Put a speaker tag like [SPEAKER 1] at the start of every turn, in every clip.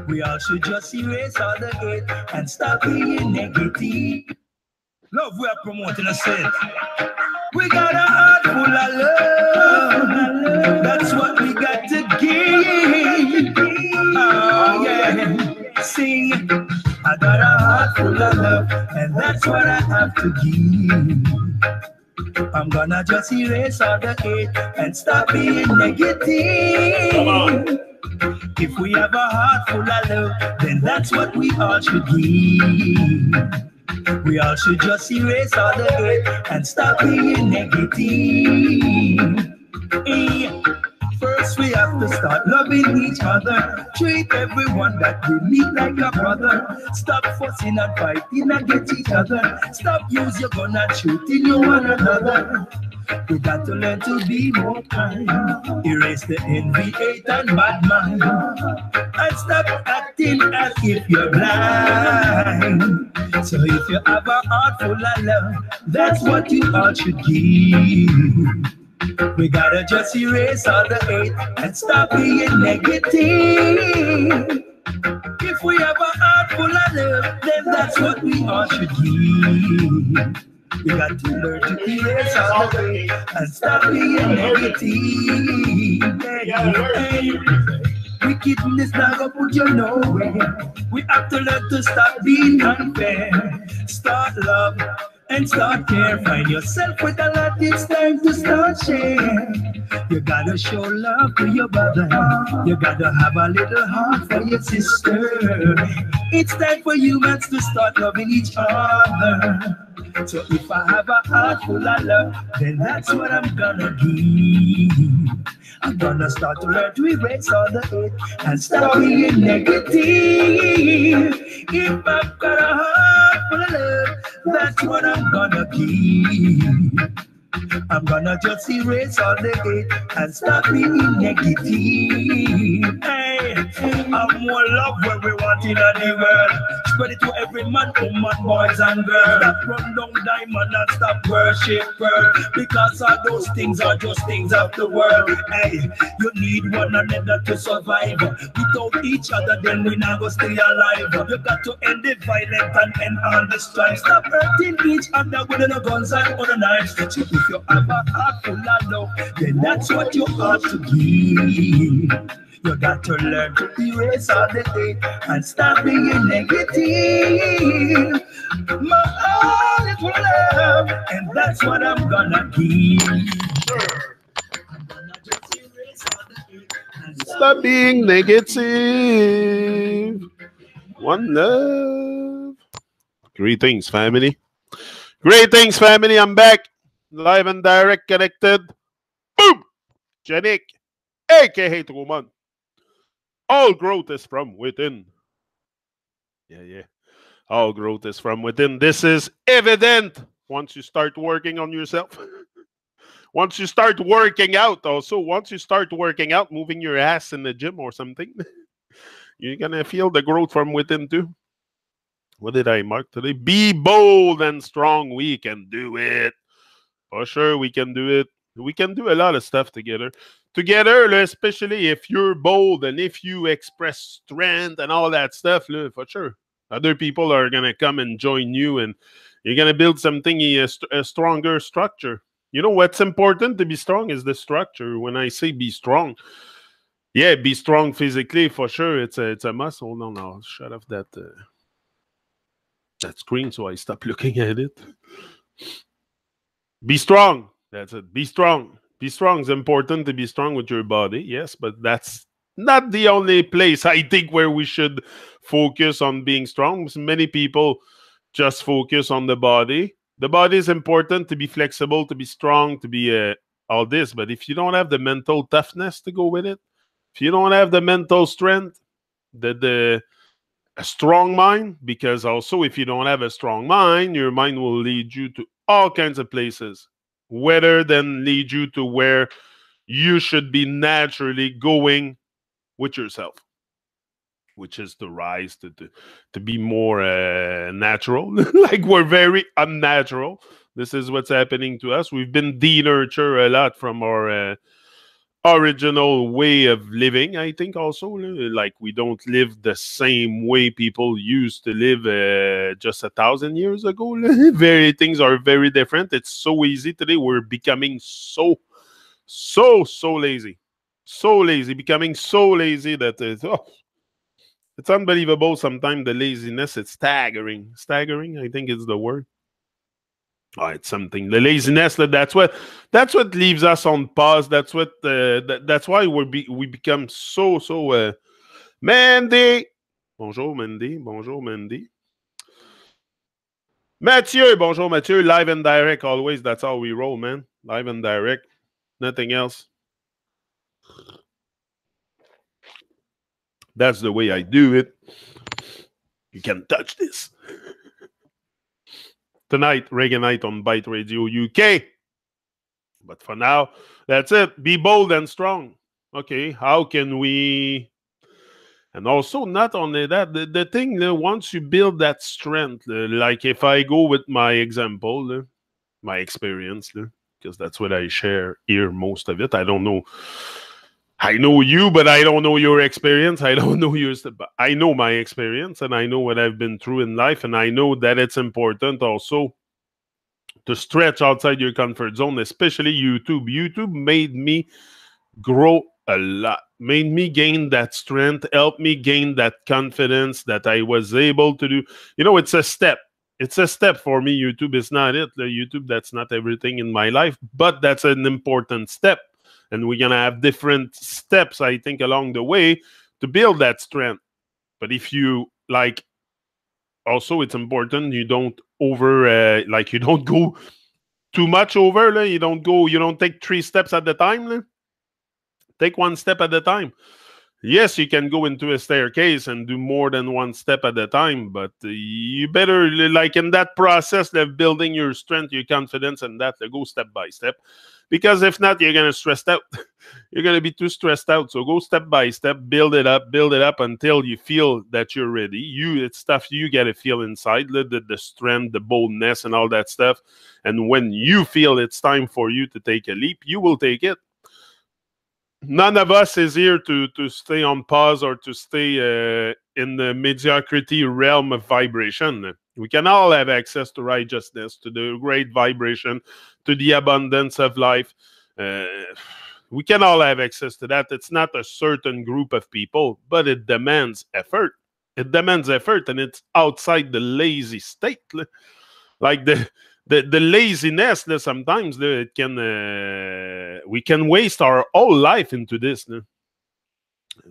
[SPEAKER 1] We all should just erase all the hate and stop being negative. Love we are promoting a set. We got a heart full of love. That's what we got to give. Oh yeah, sing. I got a heart full of love, and that's what I have to give. I'm gonna just erase all the hate and stop being negative. If we have a heart full of love, then that's what we all should give. We all should just erase all the hate and stop being negative. First we have to start loving each other. Treat everyone that we meet like a brother. Stop fussing and fighting against each other. Stop use your gun and shooting you one another. We got to learn to be more kind. Erase the envy, hate and bad mind. And stop acting as if you're blind. So if you have a heart full of love, that's what you all should give. We gotta just erase all the hate and stop being negative. If we have a heart full of love, then that's what we all should give. We got to learn to erase all the hate and stop being negative. Wickedness now go put you nowhere. We have to learn to stop being unfair. Start love and start care. Find yourself with a lot, it's time to start share. You gotta show love to your brother. You gotta have a little heart for your sister. It's time for humans to start loving each other. So if I have a heart full of love, then that's what I'm gonna give. I'm gonna start to learn to erase all the hate and stop being negative. If I've got a heart full of love, that's what I'm gonna give. I'm gonna just erase all the hate and stop being negative. Hey, I'm more love where we want in the world. Spread it to every man, woman, boys and girls. Stop run down diamond and stop worship world. Because all those things are just things of the world. Hey, you need one another to survive. Without each other, then we not go stay alive. You got to end the violence and end all the strife. Stop hurting each other with the guns and other knives. So if you have a heart full of love, then that's what you ought to give. You got to learn to erase all the hate and stop being negative. My heart is full of love, and that's what I'm gonna give. I'm gonna just erase all the hate and
[SPEAKER 2] Stop being negative. One love. Greetings, family. Greetings, family. I'm back. Live and direct, connected. Boom! Janik, aka Truman. All growth is from within. Yeah. All growth is from within. This is evident once you start working on yourself. Once you start working out, also, once you start working out, moving your ass in the gym or something, you're going to feel the growth from within too. What did I mark today? Be bold and strong. We can do it. For sure, we can do it. We can do a lot of stuff together. Together, especially if you're bold and if you express strength and all that stuff, for sure. Other people are going to come and join you, and you're going to build something, a stronger structure. You know what's important to be strong is the structure. When I say be strong, yeah, be strong physically, for sure. It's a muscle. No, I'll shut off that screen so I stop looking at it. Be strong. That's it. Be strong. Be strong. It's important to be strong with your body, yes, but that's not the only place I think where we should focus on being strong. Many people just focus on the body. The body is important to be flexible, to be strong, to be all this. But if you don't have the mental toughness to go with it, if you don't have the mental strength, a strong mind, because also if you don't have a strong mind, your mind will lead you to all kinds of places, whether then lead you to where you should be naturally going with yourself, which is to rise, to be more natural. Like we're very unnatural. This is what's happening to us. We've been denurtured a lot from our original way of living, I think also. Like, we don't live the same way people used to live just 1,000 years ago. Very things are very different. It's so easy today. We're becoming so lazy. So lazy, becoming so lazy that it's unbelievable sometimes, the laziness. It's staggering. Staggering, I think is the word. Oh, it's something. The laziness. That's what leaves us on pause. That's why we become so. Mandy, bonjour Mandy, bonjour Mandy. Mathieu, bonjour Mathieu. Live and direct always. That's how we roll, man. Live and direct. Nothing else. That's the way I do it. You can touch this. Tonight, Reggae Night on Byte Radio UK. But for now, that's it. Be bold and strong. Okay, how can we... And also, not only that, the thing, once you build that strength, like if I go with my example, my experience, because that's what I share here, most of it. I don't know. I know you, but I don't know your experience. I don't know yours. But I know my experience, and I know what I've been through in life, and I know that it's important also to stretch outside your comfort zone, especially YouTube. YouTube made me grow a lot, made me gain that strength, helped me gain that confidence that I was able to do. It's a step. It's a step for me. YouTube is not it. The YouTube, that's not everything in my life, but that's an important step. And we're going to have different steps, I think, along the way to build that strength. But if you like, also, it's important you don't you don't go too much over. You don't take 3 steps at the time. Take 1 step at a time. Yes, you can go into a staircase and do more than 1 step at a time, but you better, like in that process of building your strength, your confidence, and that, go step by step. Because if not, you're going to stress out. You're going to be too stressed out. So go step by step, build it up until you feel that you're ready. It's stuff you got to feel inside, the strength, the boldness, and all that stuff. And when you feel it's time for you to take a leap, you will take it. None of us is here to stay on pause or to stay in the mediocrity realm of vibration. We can all have access to righteousness, to the great vibration, to the abundance of life. We can all have access to that. It's not a certain group of people, but it demands effort. It demands effort, and it's outside the lazy state. Like the laziness, sometimes it can we can waste our whole life into this.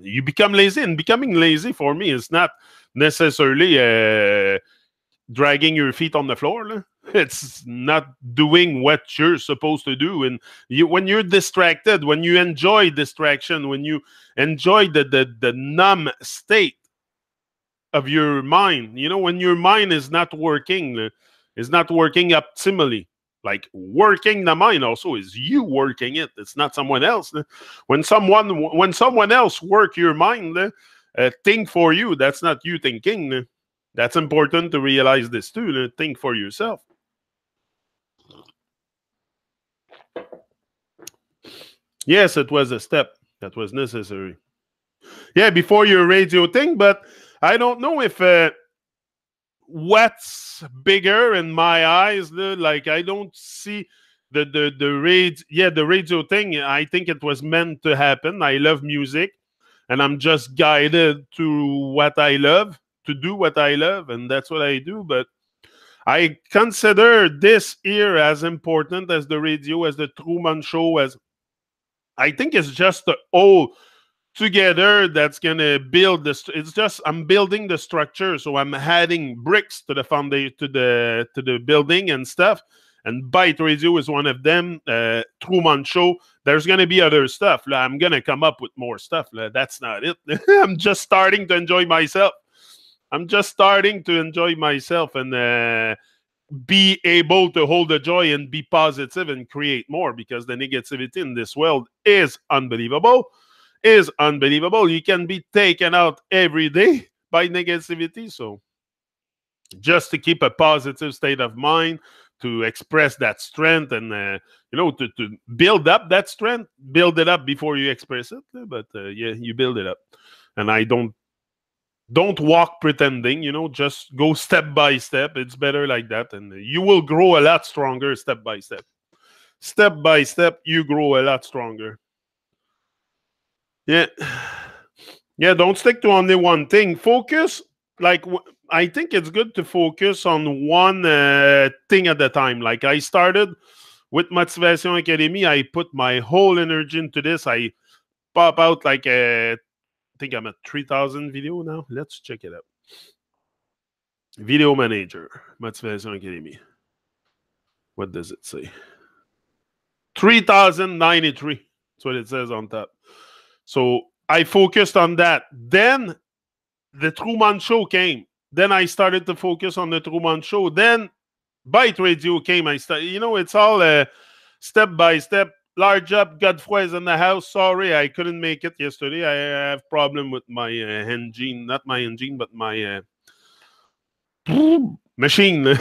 [SPEAKER 2] You become lazy, and becoming lazy for me is not necessarily dragging your feet on the floor. It's not doing what you're supposed to do. And when you're distracted, when you enjoy distraction, when you enjoy the numb state of your mind, when your mind is not working optimally. Like, working the mind also is you working it. It's not someone else. When someone else work your mind, think for you, that's not you thinking. That's important to realize this too. Think for yourself. Yes, it was a step that was necessary. Yeah, before your radio thing, but I don't know if what's bigger in my eyes. Like, I don't see the radio thing. I think it was meant to happen. I love music, and I'm just guided to what I love, to do what I love, and that's what I do. But I consider this here as important as the radio, as the Truman Show, as I think it's just the whole together that's gonna build this. It's just I'm building the structure, so I'm adding bricks to the foundation, to the building and stuff. And Byte Radio is one of them. Truman Show. There's gonna be other stuff. I'm gonna come up with more stuff. That's not it. I'm just starting to enjoy myself. I'm just starting to enjoy myself and be able to hold the joy and be positive and create more, because the negativity in this world is unbelievable. You can be taken out every day by negativity. So just to keep a positive state of mind, to express that strength and to build up that strength. Build it up before you express it. But yeah, you build it up, and I don't walk pretending. Just go step by step. It's better like that, and you will grow a lot stronger step by step. Step by step, you grow a lot stronger. Yeah. Yeah, don't stick to only one thing. Focus. Like, I think it's good to focus on one thing at a time. Like, I started with Motivation Academy. I put my whole energy into this. I pop out like I think I'm at 3,000 video now. Let's check it out. Video Manager, Motivation Academy. What does it say? 3,093. That's what it says on top. So I focused on that. Then the Truman Show came. Then I started to focus on the Truman Show. Then Byte Radio came. I started, it's all step by step. Large up. Godfrey is in the house. Sorry, I couldn't make it yesterday. I have problem with my engine. Not my engine, but my machine.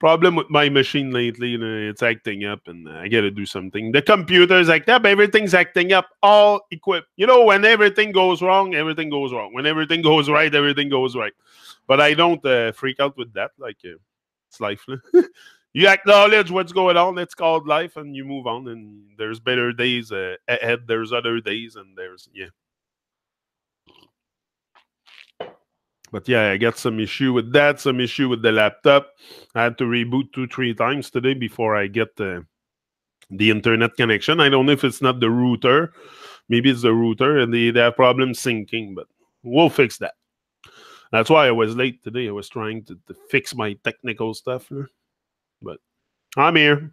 [SPEAKER 2] Problem with my machine lately. It's acting up, and I got to do something. The computer's acting up. Everything's acting up. All equipped. When everything goes wrong, everything goes wrong. When everything goes right, everything goes right. But I don't freak out with that. Like, it's life. You acknowledge what's going on. It's called life, and you move on. And there's better days ahead. There's other days, and yeah. But yeah, I got some issue with that, some issue with the laptop. I had to reboot 2-3 times today before I get the internet connection. I don't know if it's not the router. Maybe it's the router, and they have problems syncing, but we'll fix that. That's why I was late today. I was trying to fix my technical stuff. But I'm here.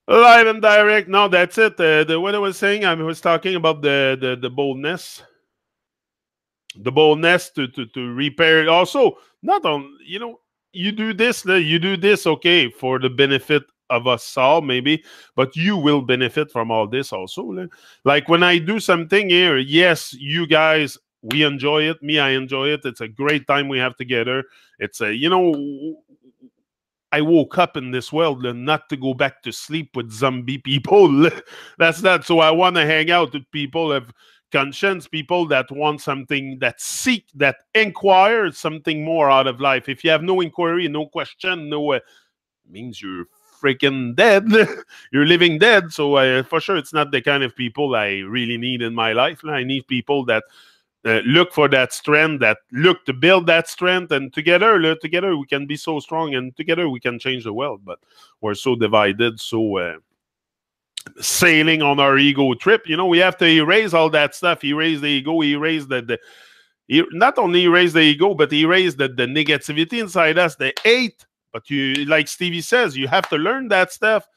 [SPEAKER 2] Live and direct. No, that's it. What I was saying, I was talking about the boldness. The boldness to repair it. Also, not on, you do this, okay, for the benefit of us all, maybe, but you will benefit from all this also. Like when I do something here, yes, you guys, we enjoy it. Me, I enjoy it. It's a great time we have together. It's I woke up in this world not to go back to sleep with zombie people. That's not. So I want to hang out with people of conscience, people that want something, that seek, that inquire something more out of life. If you have no inquiry, no question, means you're freaking dead. You're living dead. So for sure, it's not the kind of people I really need in my life. I need people that look for that strength, that look to build that strength, and together we can be so strong, and together we can change the world. But we're so divided, so sailing on our ego trip. We have to erase all that stuff. Erase the ego. Erase not only erase the ego, but erase the negativity inside us, the hate. But you, like Stevie says, you have to learn that stuff.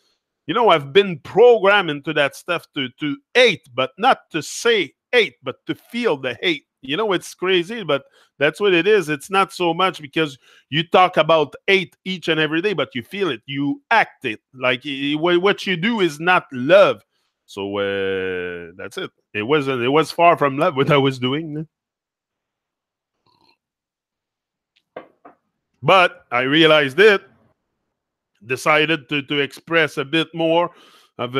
[SPEAKER 2] I've been programmed into that stuff to hate, but not to say hate, but to feel the hate. It's crazy, but that's what it is. It's not so much because you talk about hate each and every day, but you feel it, you act it. Like what you do is not love. So that's it. It was far from love what I was doing. But I realized it. Decided to express a bit more of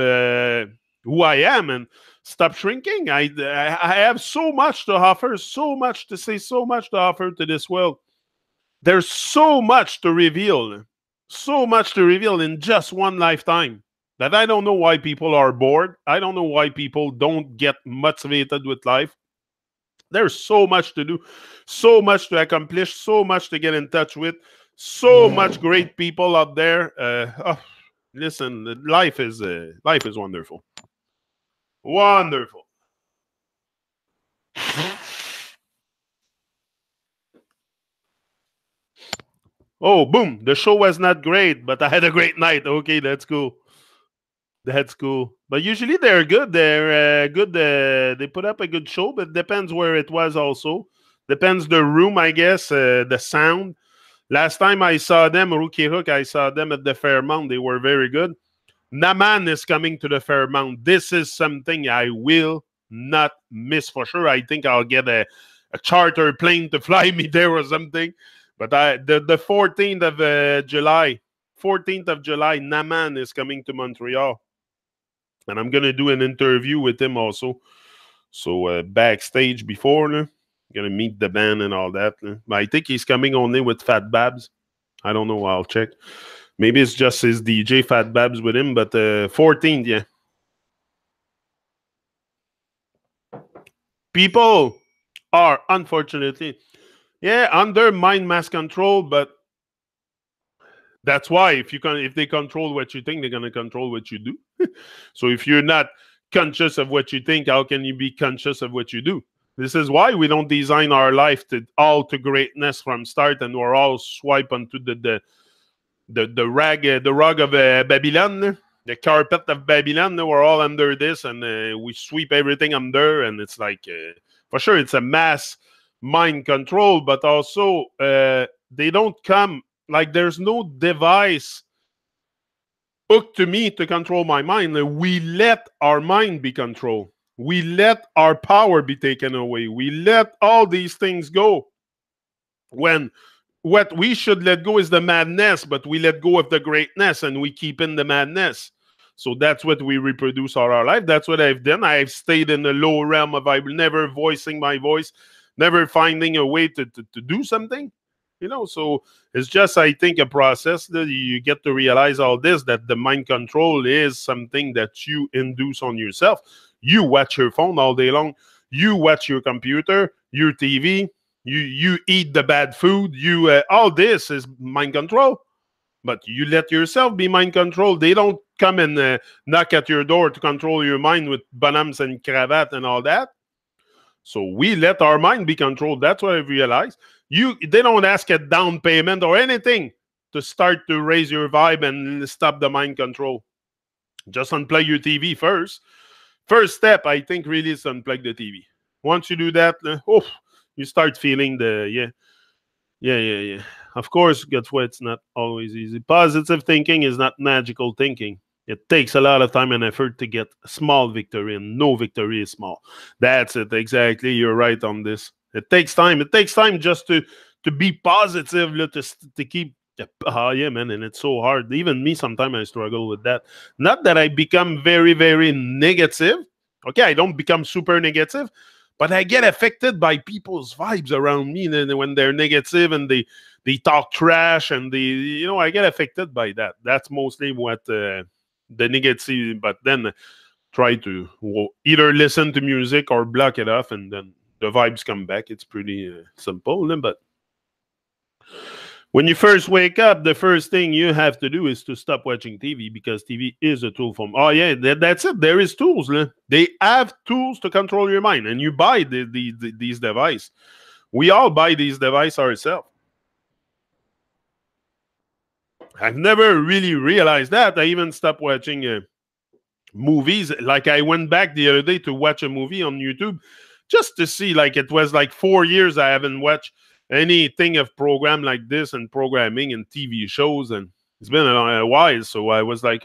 [SPEAKER 2] who I am and stop shrinking. I have so much to offer, so much to say, so much to offer to this world. There's so much to reveal in just one lifetime that I don't know why people are bored. I don't know why people don't get motivated with life. There's so much to do, so much to accomplish, so much to get in touch with, so much great people out there. Listen, life is wonderful. Wonderful. Oh, boom. The show was not great, but I had a great night. Okay, that's cool. That's cool. But usually they're good. They're good. They put up a good show, but it depends where it was also. Depends the room, I guess, the sound. Last time I saw them, Rookie Hook, I saw them at the Fairmount. They were very good. Naman is coming to the Fairmount. This is something I will not miss for sure. I think I'll get a charter plane to fly me there or something. But the 14th of July, 14th of July, Naman is coming to Montreal. And I'm going to do an interview with him also. So backstage before, going to meet the band and all that. But I think he's coming only with Fat Babs. I don't know. I'll check. Maybe it's just his DJ Fat Babs with him. But 14th, yeah. People are, unfortunately, under mind mass control, but that's why if they control what you think, they're gonna control what you do. So if you're not conscious of what you think, how can you be conscious of what you do? This is why we don't design our life to greatness from start, and we're all swipe onto the rug of Babylon, the carpet of Babylon. We're all under this, and we sweep everything under, and it's like for sure it's a mass mind control, but also they don't come. Like, there's no device hooked to me to control my mind. We let our mind be controlled. We let our power be taken away. We let all these things go. When what we should let go is the madness, but we let go of the greatness and we keep in the madness. So that's what we reproduce all our life. That's what I've done. I've stayed in the low realm of never voicing my voice, never finding a way to do something. So it's just, I think, a process that you get to realize all this, that the mind control is something that you induce on yourself. You watch your phone all day long. You watch your computer, your TV. You eat the bad food. All this is mind control. But you let yourself be mind controlled. They don't come and knock at your door to control your mind with bonhommes and cravat and all that. So we let our mind be controlled. That's what I've realized. They don't ask a down payment or anything to start to raise your vibe and stop the mind control. Just unplug your TV first. First step, I think, really is to unplug the TV. Once you do that, you start feeling yeah. Of course, guess what? It's not always easy. Positive thinking is not magical thinking. It takes a lot of time and effort to get a small victory, and no victory is small. That's it. Exactly. You're right on this. It takes time. It takes time just to be positive, to keep. Yeah, man, and it's so hard. Even me, sometimes I struggle with that. Not that I become very, very negative. Okay, I don't become super negative, but I get affected by people's vibes around me when they're negative and they talk trash, and I get affected by that. That's mostly what the negative. But then try to either listen to music or block it off, and then the vibes come back. It's pretty simple. But when you first wake up, the first thing you have to do is to stop watching TV, because TV is a tool for. Oh yeah, that's it. There is tools. They have tools to control your mind, and you buy these devices. We all buy these devices ourselves. I've never really realized that. I even stopped watching movies. Like, I went back the other day to watch a movie on YouTube just to see. Like, it was like 4 years I haven't watched anything of program like this, and programming and TV shows, and it's been a while. So I was like,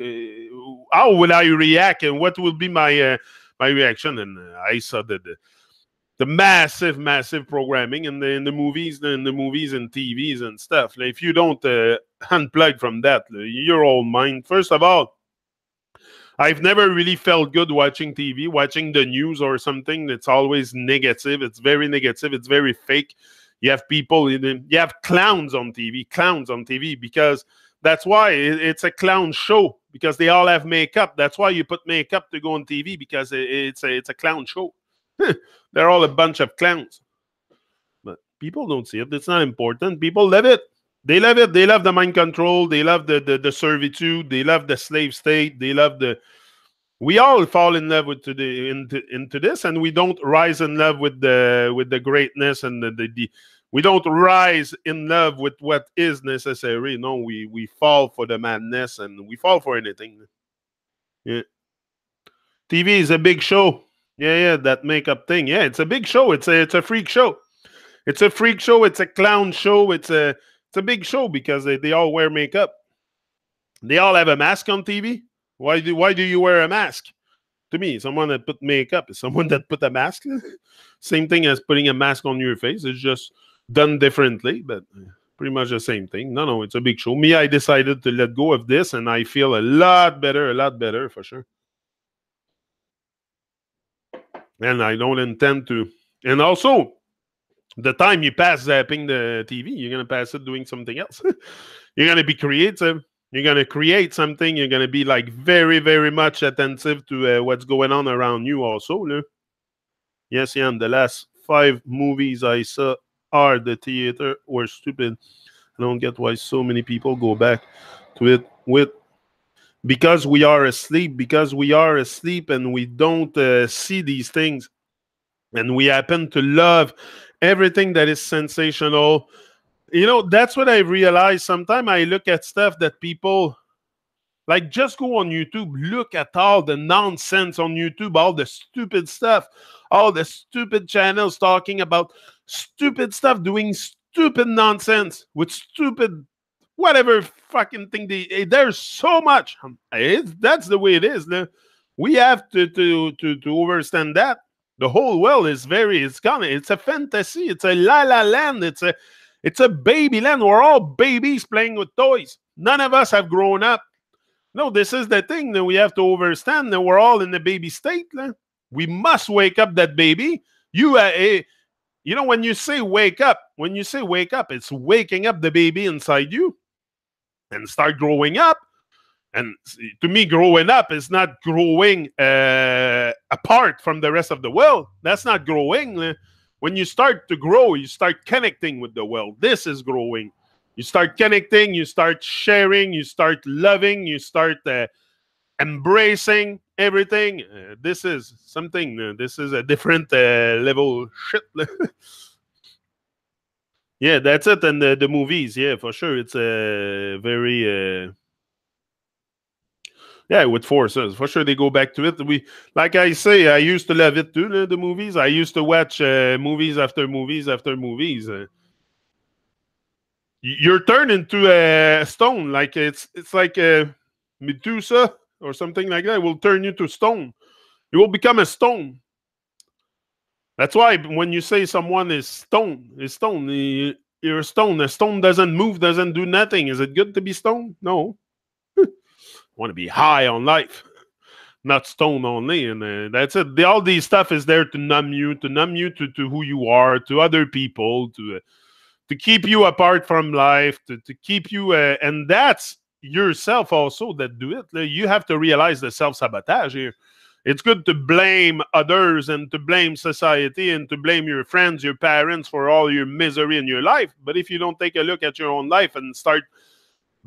[SPEAKER 2] how will I react, and what will be my reaction? And I saw the massive programming in the movies and TVs and stuff. Like, if you don't unplug from that, your old mind. First of all, I've never really felt good watching TV, watching the news or something that's always negative. It's very negative. It's very fake. You have people, you have clowns on TV, because that's why it's a clown show, because they all have makeup. That's why you put makeup to go on TV, because it's a clown show. They're all a bunch of clowns. But people don't see it. It's not important. People love it. They love it. They love the mind control. They love the servitude. They love the slave state. They love we all fall in love with into this, and we don't rise in love with the greatness, and we don't rise in love with what is necessary. No, we fall for the madness, and we fall for anything. Yeah. TV is a big show. Yeah, that makeup thing. Yeah, it's a big show. It's a freak show. It's a freak show. It's a clown show. It's a big show, because they all wear makeup. They all have a mask on TV. Why do you wear a mask? To me, someone that put makeup is someone that put a mask. Same thing as putting a mask on your face. It's just done differently. But pretty much the same thing. No, it's a big show. Me, I decided to let go of this, and I feel a lot better for sure. And I don't intend to. And also, the time you pass zapping the TV, you're going to pass it doing something else. You're going to be creative. You're going to create something. You're going to be like very much attentive to what's going on around you also. No? Yes, Ian, the last 5 movies I saw are the theater were stupid. I don't get why so many people go back to it because we are asleep, and we don't see these things. And we happen to love everything that is sensational. That's what I realized. Sometimes I look at stuff that people like, just go on YouTube, look at all the nonsense on YouTube, all the stupid stuff, all the stupid channels talking about stupid stuff, doing stupid nonsense with stupid whatever fucking thing. There's so much. That's the way it is. We have to understand that. The whole world is it's a fantasy. It's a la la land. It's a baby land. We're all babies playing with toys. None of us have grown up. No, this is the thing that we have to understand that we're all in the baby state. We must wake up that baby. When you say wake up, it's waking up the baby inside you and start growing up. And to me, growing up is not growing apart from the rest of the world. That's not growing. When you start to grow, you start connecting with the world. This is growing. You start connecting, you start sharing, you start loving, you start embracing everything. This is something, this is a different level shit. Yeah, that's it. And the movies, yeah, for sure. It's a very... yeah, with forces. For sure, they go back to it. Like I say, I used to love it too, the movies. I used to watch movies after movies after movies. You're turned into a stone. Like it's like a Medusa or something like that. It will turn you to stone. You will become a stone. That's why when you say someone is stone, you're a stone. A stone doesn't move, doesn't do nothing. Is it good to be stone? No. Want to be high on life, not stone only, and that's it. All these stuff is there to numb you to who you are, to other people, to keep you apart from life, to keep you, and that's yourself also that do it. You have to realize the self-sabotage here. It's good to blame others and to blame society and to blame your friends, your parents for all your misery in your life. But if you don't take a look at your own life and start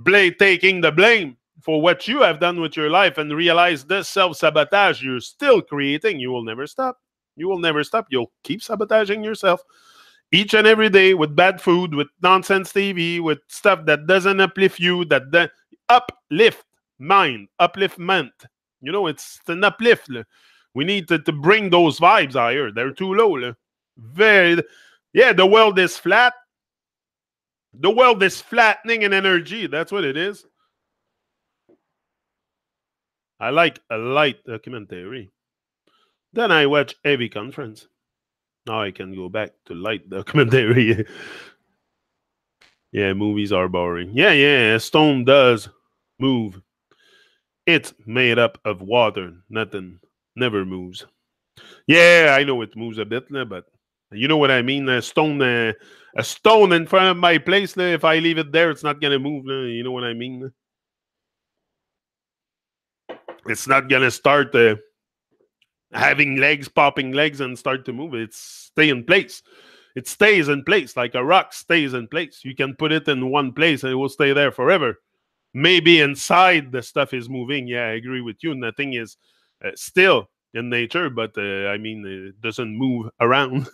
[SPEAKER 2] taking the blame for what you have done with your life and realize this self-sabotage you're still creating, you will never stop. You will never stop. You'll keep sabotaging yourself each and every day with bad food, with nonsense TV, with stuff that doesn't uplift you, that uplift mind, upliftment. It's an uplift. We need to bring those vibes higher. They're too low. The world is flat. The world is flattening in energy. That's what it is. I like a light documentary. Then I watch heavy conference. Now I can go back to light documentary. Yeah, movies are boring. Yeah, a stone does move. It's made up of water. Nothing never moves. Yeah, I know it moves a bit, but you know what I mean? A stone in front of my place, if I leave it there, it's not going to move. You know what I mean? It's not going to start having legs, popping legs, and start to move. It stay in place. It stays in place like a rock stays in place. You can put it in one place and it will stay there forever. Maybe inside the stuff is moving. Yeah, I agree with you. Nothing is still in nature, but it doesn't move around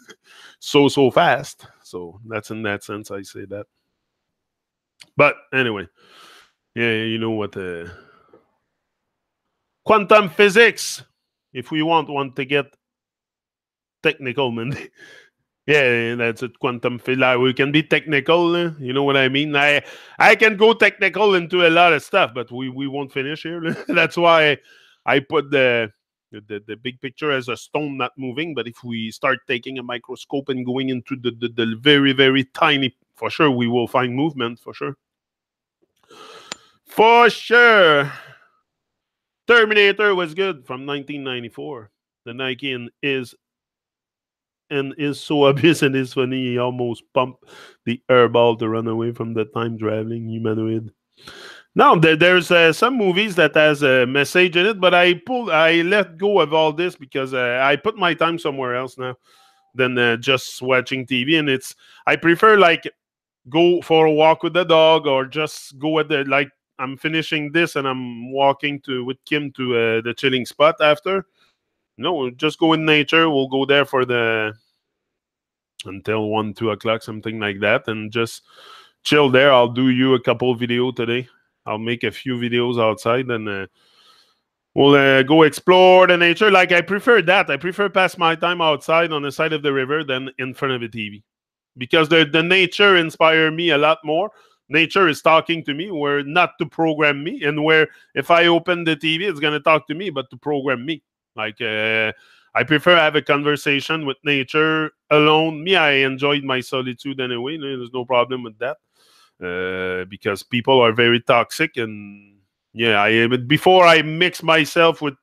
[SPEAKER 2] so fast. So that's in that sense I say that. But anyway, yeah, you know what? Quantum physics. If we want to get technical, man. Yeah, that's it. Quantum physics. We can be technical. You know what I mean? I can go technical into a lot of stuff, but we won't finish here. That's why I put the big picture as a stone not moving. But if we start taking a microscope and going into the very, very tiny for sure we will find movement, for sure. For sure. Terminator was good from 1994. The Nike is so obvious and is funny. He almost pumped the airball to run away from the time traveling humanoid. Now there's some movies that has a message in it, but I let go of all this because I put my time somewhere else now than just watching TV. And I prefer like go for a walk with the dog, or just go at the like I'm finishing this and I'm walking with Kim to the chilling spot after. No, just go in nature. We'll go there for the until 1-2 o'clock, something like that, and just chill there. I'll do you a couple video today. I'll make a few videos outside, and we'll go explore the nature. Like I prefer that. I prefer pass my time outside on the side of the river than in front of a TV, because the nature inspire me a lot more. Nature is talking to me, where not to program me, and where if I open the TV, it's gonna talk to me, but to program me. Like I prefer have a conversation with nature alone. Me, I enjoyed my solitude anyway. There's no problem with that. Because people are very toxic, and yeah, before I mix myself with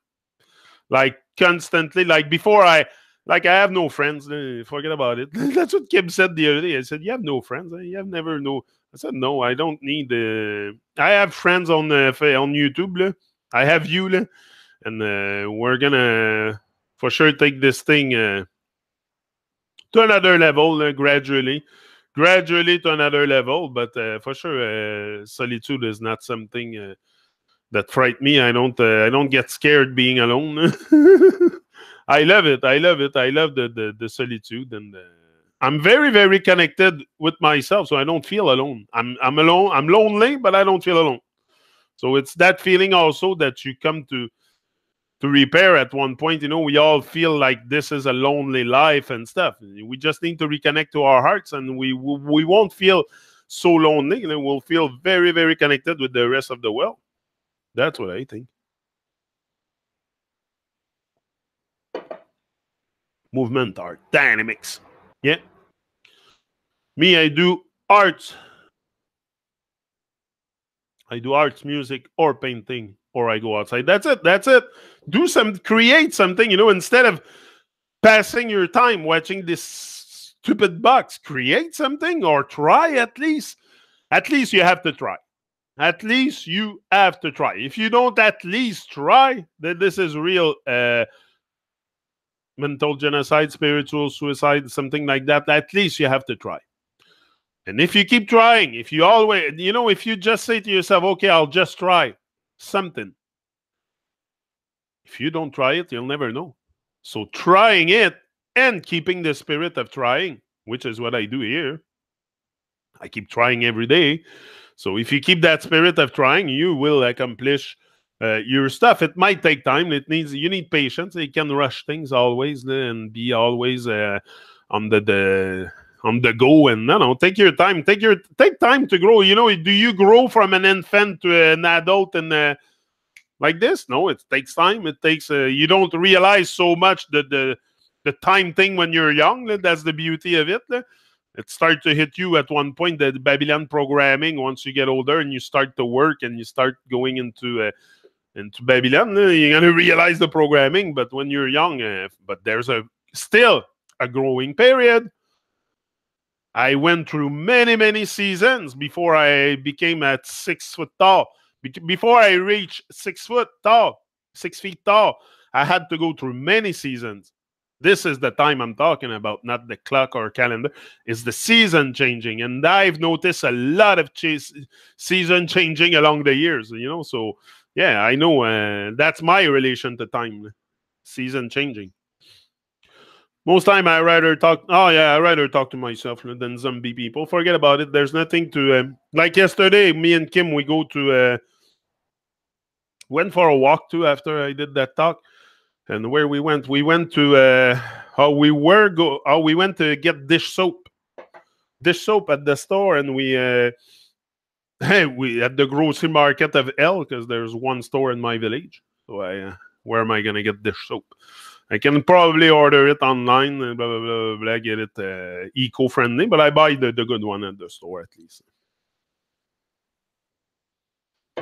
[SPEAKER 2] like constantly, like before I have no friends. Forget about it. That's what Kim said the other day. I said, you have no friends? You have never no. I said, no, I don't need. I have friends on YouTube. La. I have you, la. And we're gonna for sure take this thing to another level gradually to another level. But for sure, solitude is not something that fright me. I don't get scared being alone. I love it. I love it. I love the solitude, and I'm very very connected with myself, so I don't feel alone. I'm alone. I'm lonely, but I don't feel alone. So it's that feeling also that you come to repair at one point. We all feel like this is a lonely life and stuff. We just need to reconnect to our hearts, and we won't feel so lonely, and we'll feel very very connected with the rest of the world. That's what I think. Movement, art, dynamics. Yeah. Me, I do arts. I do arts, music, or painting, or I go outside. That's it. That's it. Create something, instead of passing your time watching this stupid box. Create something, or try at least. At least you have to try. At least you have to try. If you don't at least try, then this is real mental genocide, spiritual suicide, something like that. At least you have to try. And if you keep trying, if you always, if you just say to yourself, okay, I'll just try something. If you don't try it, you'll never know. So trying it and keeping the spirit of trying, which is what I do here. I keep trying every day. So if you keep that spirit of trying, you will accomplish your stuff. It might take time. You need patience. You can rush things always and be always on the go. And no, take your time. Take time to grow. Do you grow from an infant to an adult and like this? No, it takes time. It takes. You don't realize so much the time thing when you're young. That's the beauty of it. It starts to hit you at one point, the Babylon programming. Once you get older and you start to work and you start going into Babylon, you're gonna realize the programming. But when you're young, but there's still a growing period. I went through many, many seasons before I became at 6 foot tall. Before I reached 6 feet tall, I had to go through many seasons. This is the time I'm talking about, not the clock or calendar. It's the season changing. And I've noticed a lot of season changing along the years, So, yeah, I know that's my relation to time. Season changing. Most time I rather talk. Oh yeah, I rather talk to myself than zombie people. Forget about it. There's nothing to like yesterday. Me and Kim, we go to went for a walk too after I did that talk. And where we went to we went to get dish soap at the store, and we at the grocery market of L, because there's one store in my village. So where am I gonna get dish soap? I can probably order it online, blah, blah, blah, blah, get it eco-friendly, but I buy the good one at the store at least.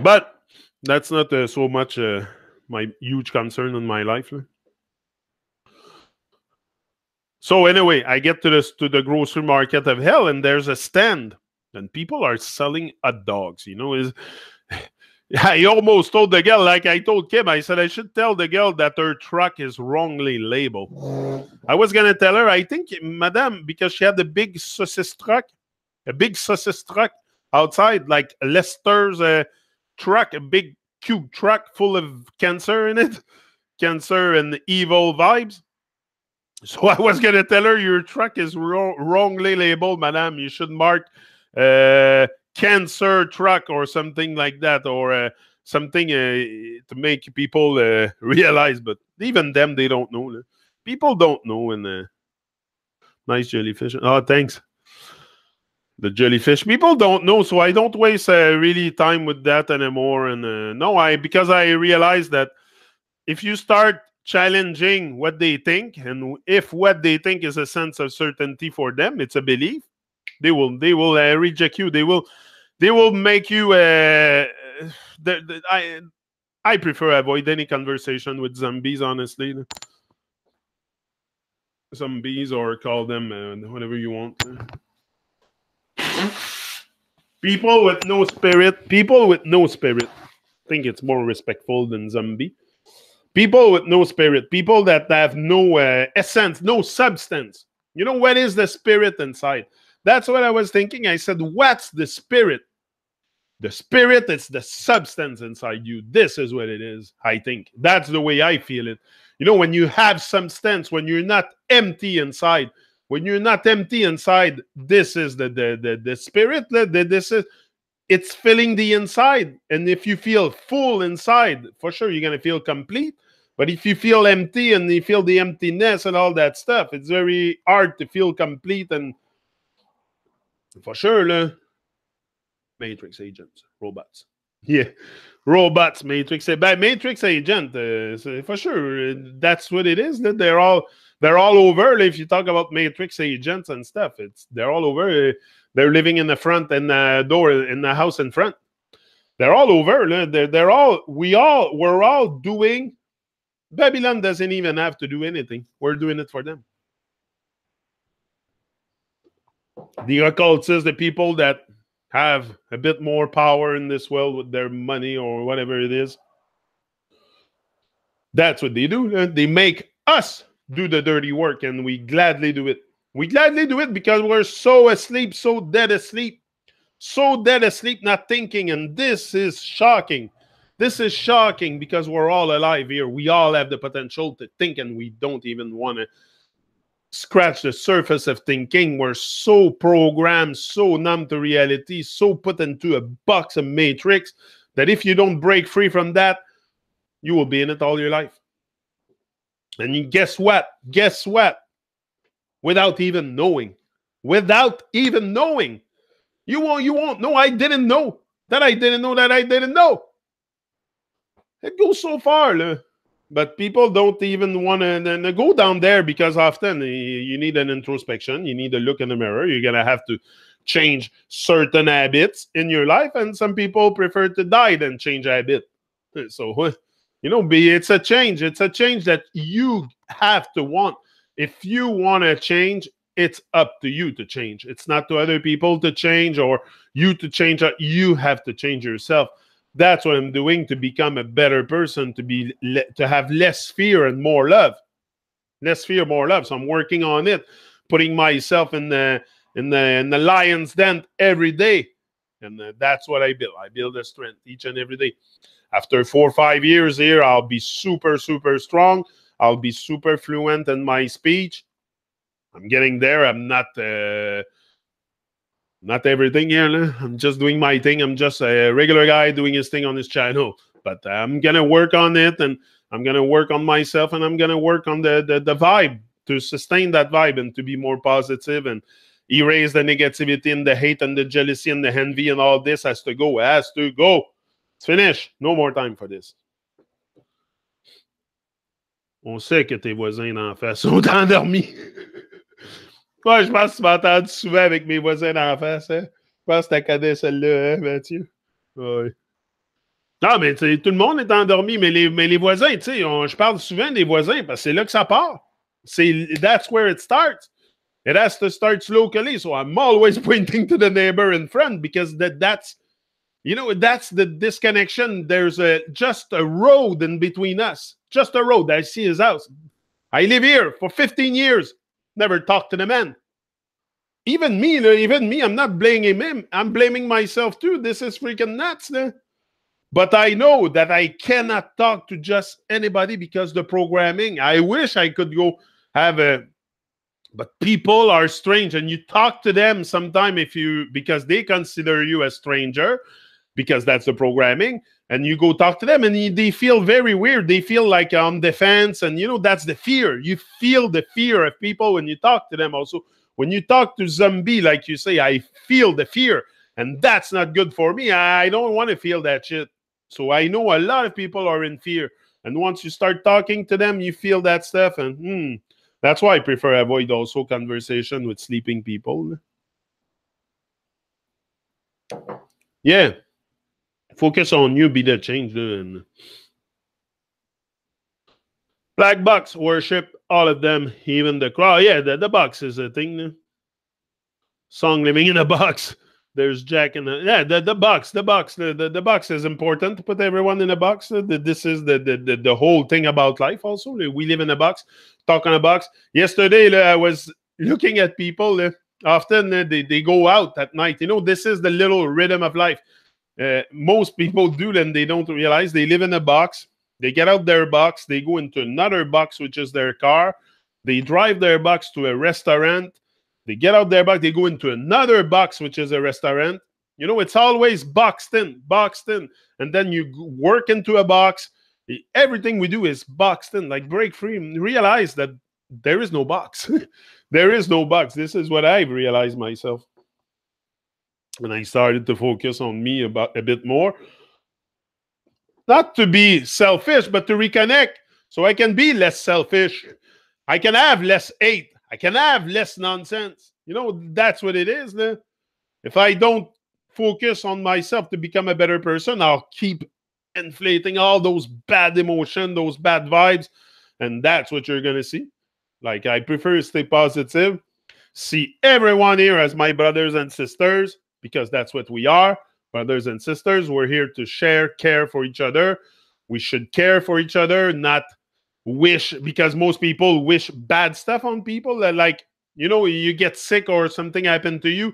[SPEAKER 2] But that's not so much my huge concern in my life. So anyway, I get to the grocery market of hell, and there's a stand, and people are selling hot dogs. I almost told the girl, like I told Kim, I said I should tell the girl that her truck is wrongly labeled. I was gonna tell her, I think, Madame, because she had a big sausage truck outside, like Lester's truck, a big cube truck full of cancer in it, cancer and evil vibes. So I was going to tell her, your truck is wrongly labeled, madame. You should mark cancer truck or something like that, or something to make people realize. But even them, they don't know. People don't know. And nice jellyfish. Oh, thanks. The jellyfish. People don't know, so I don't waste really time with that anymore. And because I realized that if you start challenging what they think, and if what they think is a sense of certainty for them, it's a belief, they will reject you. They will make you. I prefer avoid any conversation with zombies, honestly. Zombies, or call them whatever you want. People with no spirit. People with no spirit. I think it's more respectful than zombie. People with no spirit, people that have no essence, no substance. You know, what is the spirit inside? That's what I was thinking. I said, what's the spirit? The spirit is the substance inside you. This is what it is, I think. That's the way I feel it. You know, when you have substance, when you're not empty inside, when you're not empty inside, this is the spirit. This is... It's filling the inside. And if you feel full inside, for sure, you're going to feel complete. But if you feel empty and you feel the emptiness and all that stuff, it's very hard to feel complete. And for sure, Matrix agents, robots. Yeah, robots, Matrix. By Matrix agent, for sure, that's what it is. They're all over. If you talk about Matrix agents and stuff, they're all over. They're living in the front and the door in the house in front. They're all over. We're all doing. Babylon doesn't even have to do anything. We're doing it for them. The occultists, the people that have a bit more power in this world with their money or whatever it is, that's what they do. They make us do the dirty work, and we gladly do it. We gladly do it because we're so asleep, so dead asleep, not thinking. And this is shocking. This is shocking because we're all alive here. We all have the potential to think, and we don't even want to scratch the surface of thinking. We're so programmed, so numb to reality, so put into a box of matrix that if you don't break free from that, you will be in it all your life. And guess what? Guess what? Without even knowing. You won't know. I didn't know that I didn't know that I didn't know. It goes so far. But people don't even want to go down there because often you need an introspection. You need to look in the mirror. You're going to have to change certain habits in your life. And some people prefer to die than change habit. So, it's a change. It's a change that you have to want. If you want to change, it's up to you to change. It's not to other people to change or you to change. You have to change yourself. That's what I'm doing to become a better person, to have less fear and more love. Less fear, more love. So I'm working on it, putting myself in the lion's den every day. And that's what I build. I build a strength each and every day. After 4 or 5 years here, I'll be super, super strong. I'll be super fluent in my speech. I'm getting there. I'm not everything here. I'm just doing my thing. I'm just a regular guy doing his thing on his channel. But I'm going to work on it, and I'm going to work on myself, and I'm going to work on the vibe, to sustain that vibe and to be more positive and erase the negativity and the hate and the jealousy and the envy and all this has to go. It has to go. It's finished. No more time for this. On sait que tes voisins d'en face sont endormis. Moi, je pense que tu m'as entendu souvent avec mes voisins d'en face. Hein? Je pense que tu connais celle-là, hein, Mathieu? Oui. Non, mais tout le monde est endormi, mais les voisins, tu sais, je parle souvent des voisins parce que c'est là que ça part. That's where it starts. It has to start locally. So I'm always pointing to the neighbor in front because that's the disconnection. There's just a road in between us. Just a road. I see his house. I live here for 15 years. Never talked to the man. Even me, I'm not blaming him. I'm blaming myself too. This is freaking nuts. But I know that I cannot talk to just anybody because the programming. I wish I could go have a... But people are strange, and you talk to them sometime because they consider you a stranger, because that's the programming, and you go talk to them, and they feel very weird. They feel like on defense, and that's the fear. You feel the fear of people when you talk to them. Also, when you talk to zombie, like you say, I feel the fear, and that's not good for me. I don't want to feel that shit. So I know a lot of people are in fear, and once you start talking to them, you feel that stuff, and that's why I prefer avoid also conversation with sleeping people. Yeah. Focus on you, be the change. And Black Box, worship all of them, even the crowd. Yeah, the box is a thing. Song Living in a Box. There's Jack and the box. The box is important to put everyone in a box. This is the whole thing about life. Also, we live in a box, talk on a box. Yesterday, I was looking at people. Often they go out at night. This is the little rhythm of life. Most people do, and they don't realize they live in a box. They get out their box. They go into another box, which is their car. They drive their box to a restaurant. They get out their box, they go into another box, which is a restaurant. It's always boxed in. And then you work into a box. Everything we do is boxed in. Like break free and realize that there is no box. There is no box. This is what I've realized myself. And I started to focus on me about a bit more. Not to be selfish, but to reconnect. So I can be less selfish. I can have less hate. I can have less nonsense. That's what it is. If I don't focus on myself to become a better person, I'll keep inflating all those bad emotions, those bad vibes. And that's what you're going to see. Like, I prefer to stay positive. See everyone here as my brothers and sisters, because that's what we are. Brothers and sisters, we're here to share, care for each other. We should care for each other, not wish, because most people wish bad stuff on people. That, like, you get sick or something happened to you,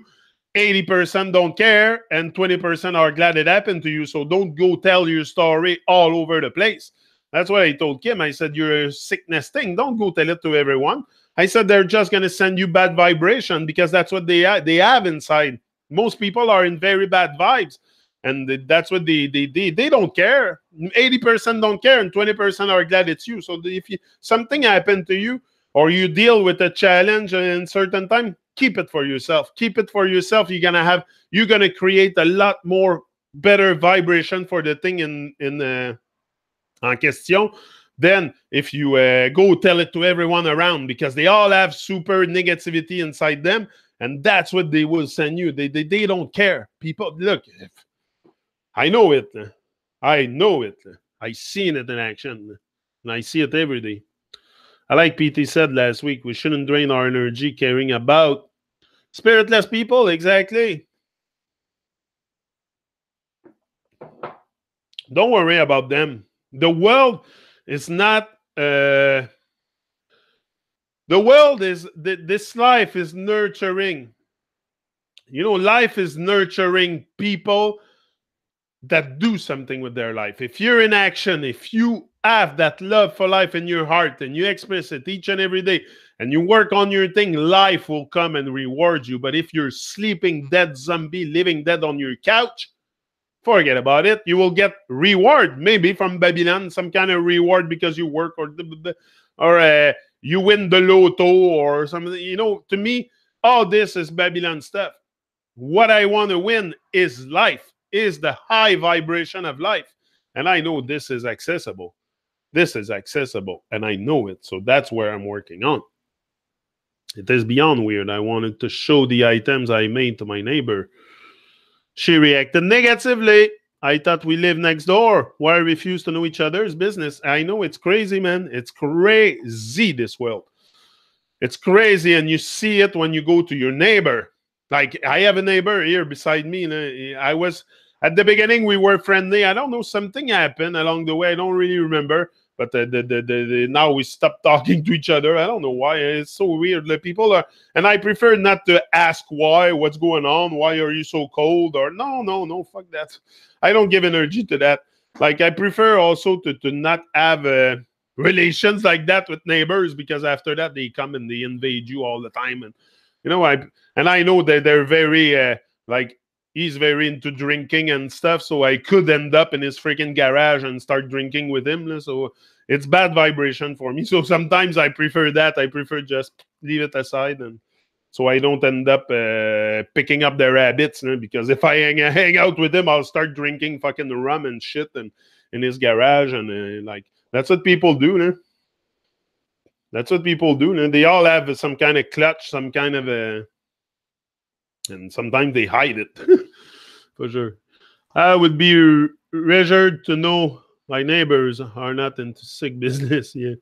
[SPEAKER 2] 80% don't care and 20% are glad it happened to you. So don't go tell your story all over the place. That's what I told Kim. I said, you're a sickness thing. Don't go tell it to everyone. I said, they're just going to send you bad vibration because that's what they have inside. Most people are in very bad vibes. And that's what they don't care. 80% don't care and 20% are glad it's you. So if something happened to you or you deal with a challenge in certain time, keep it for yourself. Keep it for yourself. You're gonna create a lot more better vibration for the thing en question. Then if you go tell it to everyone around, because they all have super negativity inside them, and that's what they will send you. They don't care. People, look. I know it. I seen it in action. And I see it every day. I like PT said last week, we shouldn't drain our energy caring about spiritless people. Exactly. Don't worry about them. The world is not... the world is... This life is nurturing. Life is nurturing people that do something with their life. If you're in action, if you have that love for life in your heart and you express it each and every day and you work on your thing, life will come and reward you. But if you're sleeping dead zombie, living dead on your couch, forget about it. You will get reward, maybe from Babylon, some kind of reward because you work or you win the lotto or something. To me, all this is Babylon stuff. What I want to win is life. Is the high vibration of life. And I know this is accessible. This is accessible, and I know it. So that's where I'm working on. It is beyond weird. I wanted to show the items I made to my neighbor. She reacted negatively. I thought we lived next door. Why refuse to know each other's business? I know it's crazy, man. It's crazy, this world. It's crazy, and you see it when you go to your neighbor. Like, I have a neighbor here beside me. And I was, at the beginning, we were friendly. I don't know, something happened along the way. I don't really remember. But now we stopped talking to each other. I don't know why. It's so weird. The people are, and I prefer not to ask why, what's going on, why are you so cold, or no, fuck that. I don't give energy to that. Like, I prefer also to not have relations like that with neighbors, because after that they come and they invade you all the time, and I know that they're very like, he's very into drinking and stuff, so I could end up in his freaking garage and start drinking with him. So it's bad vibration for me. So sometimes I prefer that. I prefer just leave it aside, and so I don't end up picking up their habits. Because if I hang out with him, I'll start drinking fucking rum and shit and in his garage, and like, that's what people do. That's what people do. They all have some kind of clutch, some kind of and sometimes they hide it. For sure. I would be reassured to know my neighbors are not into sick business. Yeah.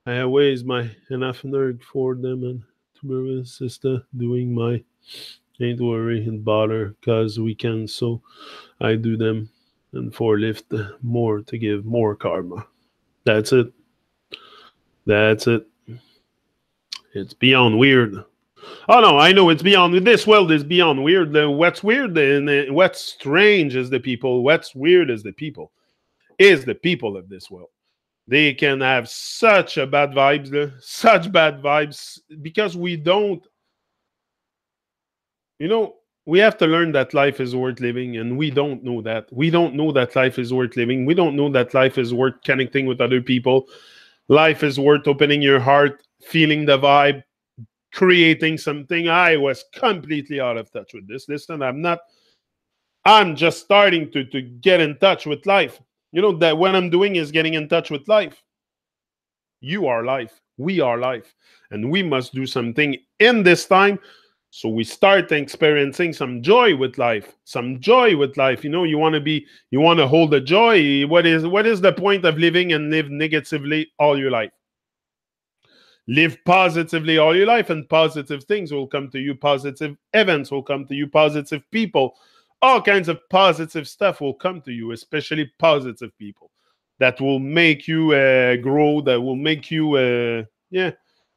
[SPEAKER 2] I have ways my enough nerd for them, and to my sister doing my ain't worry and bother, cause we can, so I do them, and for lift more to give more karma. That's it. That's it. It's beyond weird. Oh no, I know it's beyond. This world is beyond weird. What's weird and what's strange is the people. What's weird is the people. Is the people of this world. They can have such a bad vibes, such bad vibes, because we don't. We have to learn that life is worth living, and we don't know that. We don't know that life is worth living. We don't know that life is worth connecting with other people. Life is worth opening your heart, feeling the vibe, creating something. I was completely out of touch with this. Listen, I'm just starting to get in touch with life. That what I'm doing is getting in touch with life. You are life. We are life. And we must do something in this time. So we start experiencing some joy with life. Some joy with life. You want to hold the joy. What is the point of living and live negatively all your life? Live positively all your life, and positive things will come to you. Positive events will come to you. Positive people, all kinds of positive stuff will come to you, especially positive people that will make you grow, that will make you,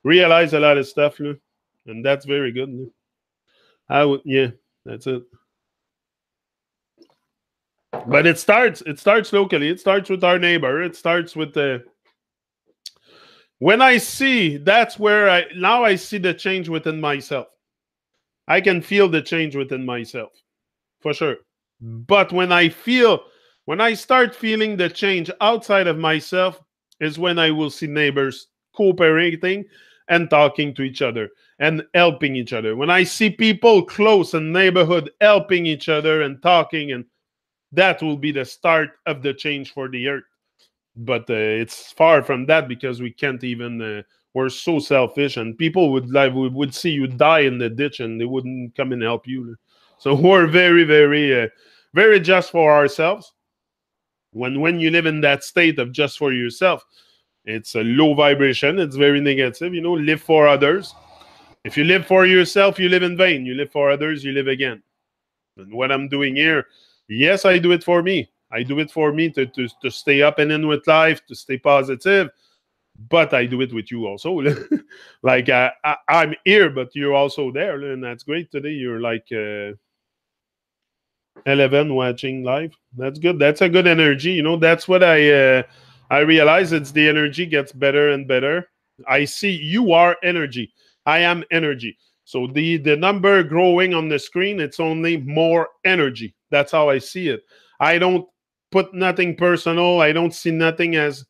[SPEAKER 2] realize a lot of stuff. And that's very good. That's it. But it starts locally. It starts with our neighbor. It starts with when I see, that's where I see the change within myself. I can feel the change within myself, for sure. But when I start feeling the change outside of myself, is when I will see neighbors cooperating and talking to each other and helping each other. When I see people close in neighborhood helping each other and talking, and that will be the start of the change for the earth. But it's far from that, because we can't even. We're so selfish, and people would see you die in the ditch, and they wouldn't come and help you. So we're very, very, very just for ourselves. When you live in that state of just for yourself, it's a low vibration. It's very negative. Live for others. If you live for yourself, you live in vain. You live for others, you live again. And what I'm doing here, yes, I do it for me. I do it for me to stay up and in with life, to stay positive. But I do it with you also. Like, I'm here, but you're also there. And that's great. Today, you're like 11 watching live. That's good. That's a good energy. That's what I realize. It's the energy gets better and better. I see you are energy. I am energy. So the number growing on the screen, it's only more energy. That's how I see it. I don't put nothing personal. I don't see nothing as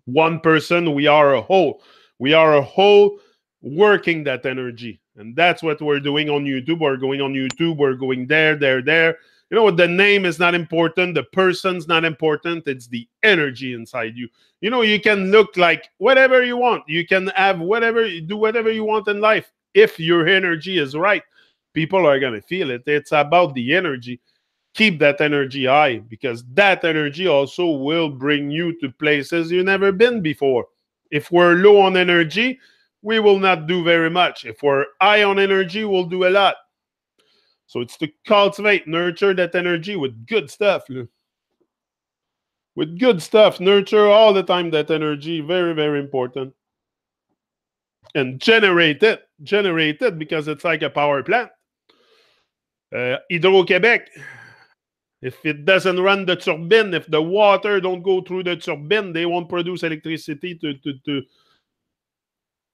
[SPEAKER 2] one person. We are a whole. We are a whole working that energy. And that's what we're doing on YouTube. We're going on YouTube. We're going there. You know what? The name is not important. The person's not important. It's the energy inside you. You know, you can look like whatever you want. You can have whatever, do whatever you want in life. If your energy is right, people are going to feel it. It's about the energy. Keep that energy high, because that energy also will bring you to places you've never been before. If we're low on energy, we will not do very much. If we're high on energy, we'll do a lot. So it's to cultivate, nurture that energy with good stuff. With good stuff, nurture all the time that energy. Very, very important. And generate it because it's like a power plant. Hydro-Québec, if it doesn't run the turbine, if the water don't go through the turbine, they won't produce electricity to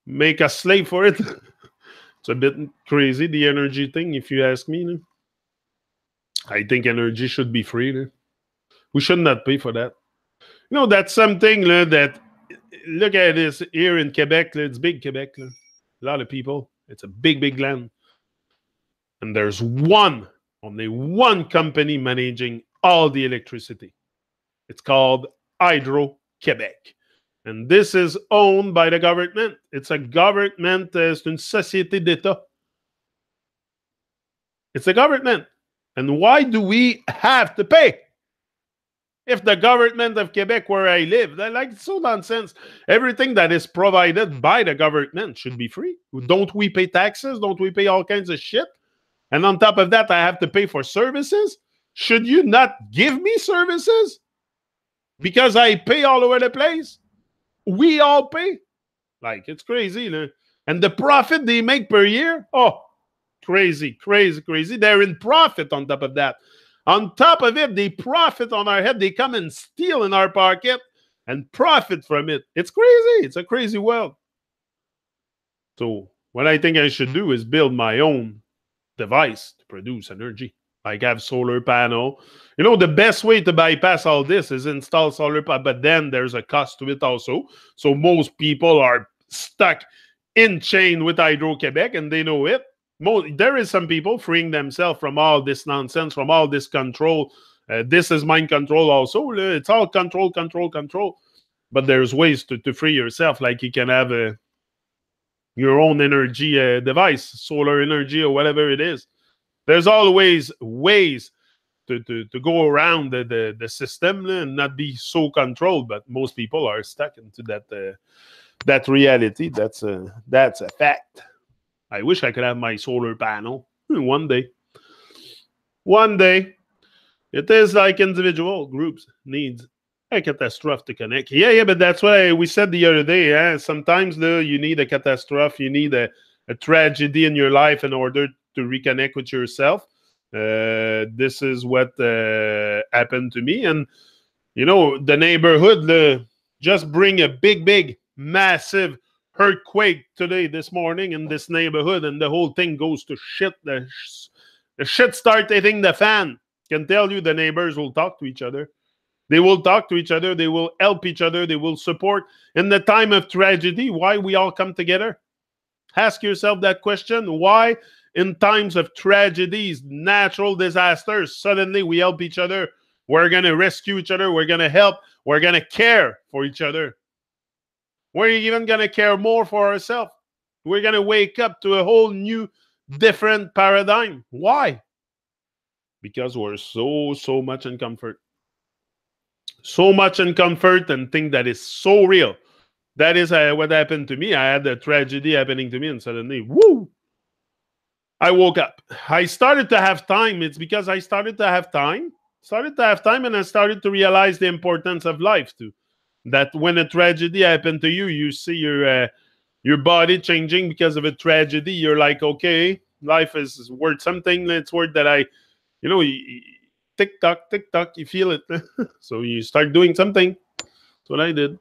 [SPEAKER 2] make a slave for it. It's a bit crazy, the energy thing, if you ask me. I think energy should be free. We should not pay for that. You know, that's something that, look at this here in Quebec. It's big Quebec. A lot of people. It's a big, big land. And there's only one company managing all the electricity. It's called Hydro-Québec. And this is owned by the government. It's a government, c'est une société d'État. It's a government. And why do we have to pay? If the government of Quebec, where I live, they're like, it's so nonsense. Everything that is provided by the government should be free. Don't we pay taxes? Don't we pay all kinds of shit? And on top of that, I have to pay for services? Should you not give me services? Because I pay all over the place? We all pay? Like, it's crazy. No? And the profit they make per year? Oh, crazy, crazy, crazy. They're in profit on top of that. On top of it, they profit on our head. They come and steal in our pocket and profit from it. It's crazy. It's a crazy world. So what I think I should do is build my own device to produce energy. Like have solar panel. You know, the best way to bypass all this is install solar panel, but then there's a cost to it also. So most people are stuck in chain with Hydro-Québec and they know it. There is some people freeing themselves from all this nonsense, from all this control. This is mind control also. It's all control. But there's ways to free yourself. Like you can have your own energy device, solar energy or whatever it is. There's always ways to go around the system and not be so controlled. But most people are stuck into that reality. That's a fact. I wish I could have my solar panel one day. One day. It is like individual groups needs a catastrophe to connect. Yeah, but that's why we said the other day. Sometimes you need a catastrophe. You need a tragedy in your life in order to reconnect with yourself. This is what happened to me. And, you know, the neighborhood just bring a big, massive earthquake this morning in this neighborhood, and the whole thing goes to shit. The shit start hitting the fan. Can tell you the neighbors will talk to each other. They will talk to each other. They will help each other. They will support. In the time of tragedy, why we all come together? Ask yourself that question. Why in times of tragedies, natural disasters, suddenly we help each other? We're going to rescue each other. We're going to help. We're going to care for each other. We're even going to care more for ourselves. We're going to wake up to a whole new, different paradigm. Why? Because we're so much in comfort. So much in comfort and think that is so real. That is what happened to me. I had a tragedy happening to me and suddenly, woo! I woke up. I started to have time. It's because I started to have time. And I started to realize the importance of life too. That when a tragedy happened to you, you see your body changing because of a tragedy. You're like, okay, life is worth something. It's worth that tick tock, you feel it. So you start doing something. That's what I did.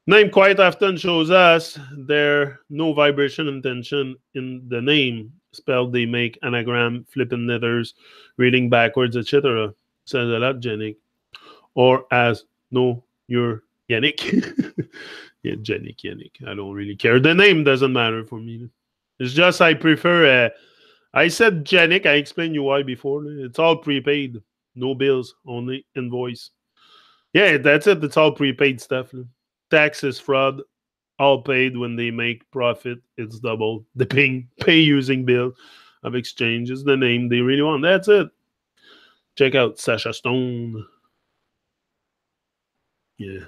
[SPEAKER 2] Name quite often shows us there no vibration intention in the name. Spelled they make anagram, flipping letters, reading backwards, etc. Says a lot, Yannick. Or as no, you're Yannick. Yeah, Yannick. I don't really care. The name doesn't matter for me. It's just I prefer I said Genic. I explained you why before. It's all prepaid. No bills, only invoice. Yeah, that's it. It's all prepaid stuff. Taxes, fraud, all paid when they make profit. It's double. The pay using bill of exchange is the name they really want. That's it. Check out Sasha Stone. Yeah.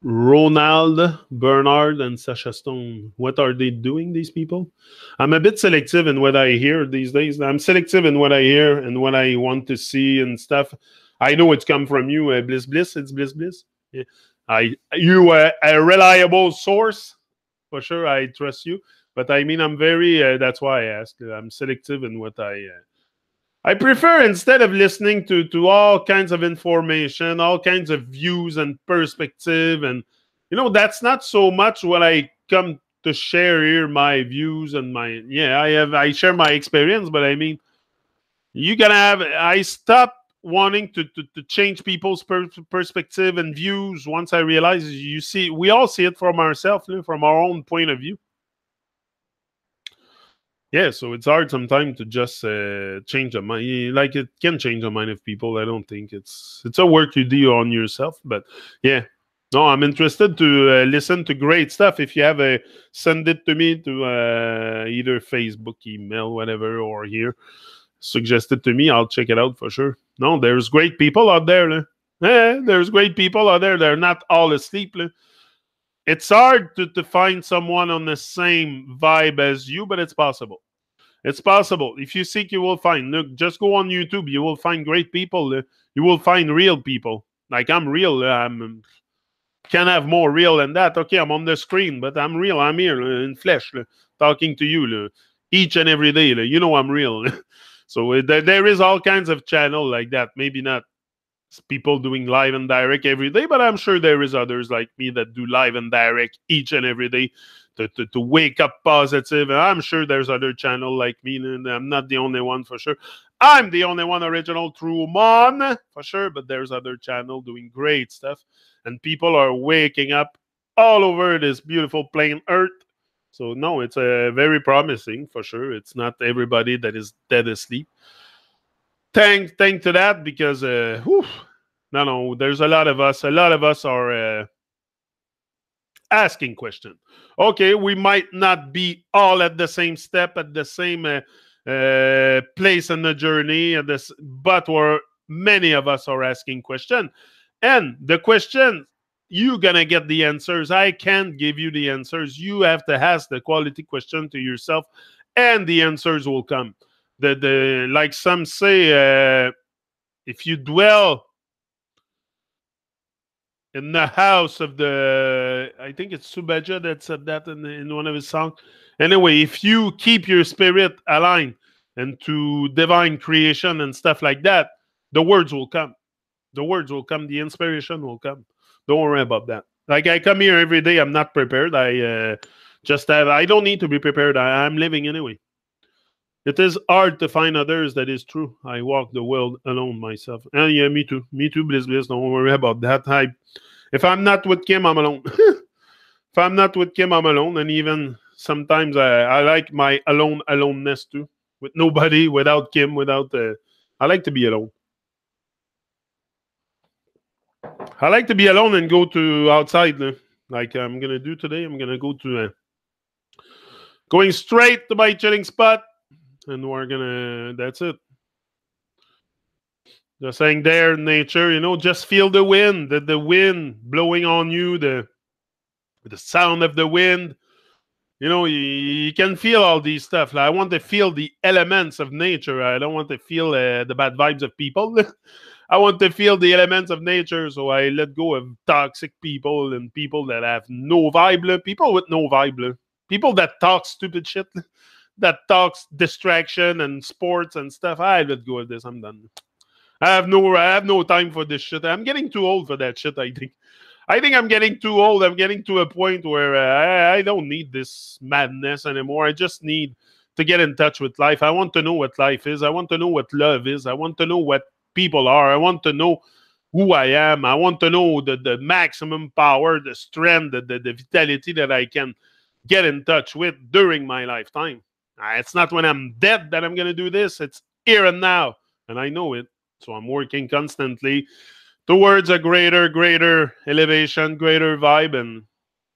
[SPEAKER 2] Ronald, Bernard, and Sasha Stone. What are they doing, these people? I'm a bit selective in what I hear these days. I'm selective in what I hear and what I want to see and stuff. I know it's come from you, Bliss Bliss. It's Bliss Bliss. Yeah. You a reliable source for sure. I trust you, but I mean, I'm very. That's why I asked. I'm selective in what I prefer instead of listening to all kinds of information, all kinds of views and perspective, and that's not so much what I come to share here. My views and I share my experience, but I mean, you gotta have. I stop wanting to change people's perspective and views once I realize we all see it from ourselves, from our own point of view. Yeah, so it's hard sometimes to just change the mind. Like it can change the mind of people. I don't think it's a work you do on yourself. But yeah, no, I'm interested to listen to great stuff. If you have send it to me to either Facebook, email, whatever, or here. Suggest it to me. I'll check it out for sure. No, there's great people out there. There's great people out there. They're not all asleep. It's hard to find someone on the same vibe as you, but it's possible. It's possible. If you seek, you will find. Look, just go on YouTube. You will find great people. You will find real people. Like I'm real. Can't have more real than that. Okay, I'm on the screen, but I'm real. I'm here in flesh, talking to you each and every day. I'm real. So there is all kinds of channel like that. Maybe not people doing live and direct every day, but I'm sure there is others like me that do live and direct each and every day to wake up positive. And I'm sure there's other channel like me, and I'm not the only one for sure. I'm the only one original true man for sure, but there's other channel doing great stuff, and people are waking up all over this beautiful plain earth. So no, it's very promising for sure. It's not everybody that is dead asleep. Thank to that, because no, there's a lot of us. A lot of us are asking questions. Okay, we might not be all at the same step, at the same place in the journey, but many of us are asking questions. And the question, you're gonna get the answers. I can't give you the answers. You have to ask the quality question to yourself, and the answers will come. Like some say, if you dwell in the house of I think it's Subaja that said that in one of his songs. Anyway, if you keep your spirit aligned and to divine creation and stuff like that, the words will come. The words will come. The inspiration will come. Don't worry about that. Like I come here every day, I'm not prepared. I don't need to be prepared. I'm living anyway. It is hard to find others. That is true. I walk the world alone myself. And yeah, me too. Me too, Bliss Bliss. Don't worry about that. If I'm not with Kim, I'm alone. If I'm not with Kim, I'm alone. And even sometimes I like my aloneness too. With nobody, without Kim, without... I like to be alone. I like to be alone and go to outside. Like I'm going to do today. I'm going to go to... going straight to my chilling spot. And we're going to... That's it. Just saying there, nature, just feel the wind, the wind blowing on you, the sound of the wind. You can feel all these stuff. Like, I want to feel the elements of nature. I don't want to feel the bad vibes of people. I want to feel the elements of nature, so I let go of toxic people and people that have no vibe. People with no vibe. People that talk stupid shit, that talks distraction and sports and stuff. I let go of this. I'm done. I have no time for this shit. I'm getting too old for that shit, I think. I think I'm getting too old. I'm getting to a point where I don't need this madness anymore. I just need to get in touch with life. I want to know what life is. I want to know what love is. I want to know what people are. I want to know who I am. I want to know the maximum power, the strength, the vitality that I can get in touch with during my lifetime. It's not when I'm dead that I'm going to do this. It's here and now. And I know it. So I'm working constantly towards a greater elevation, greater vibe. And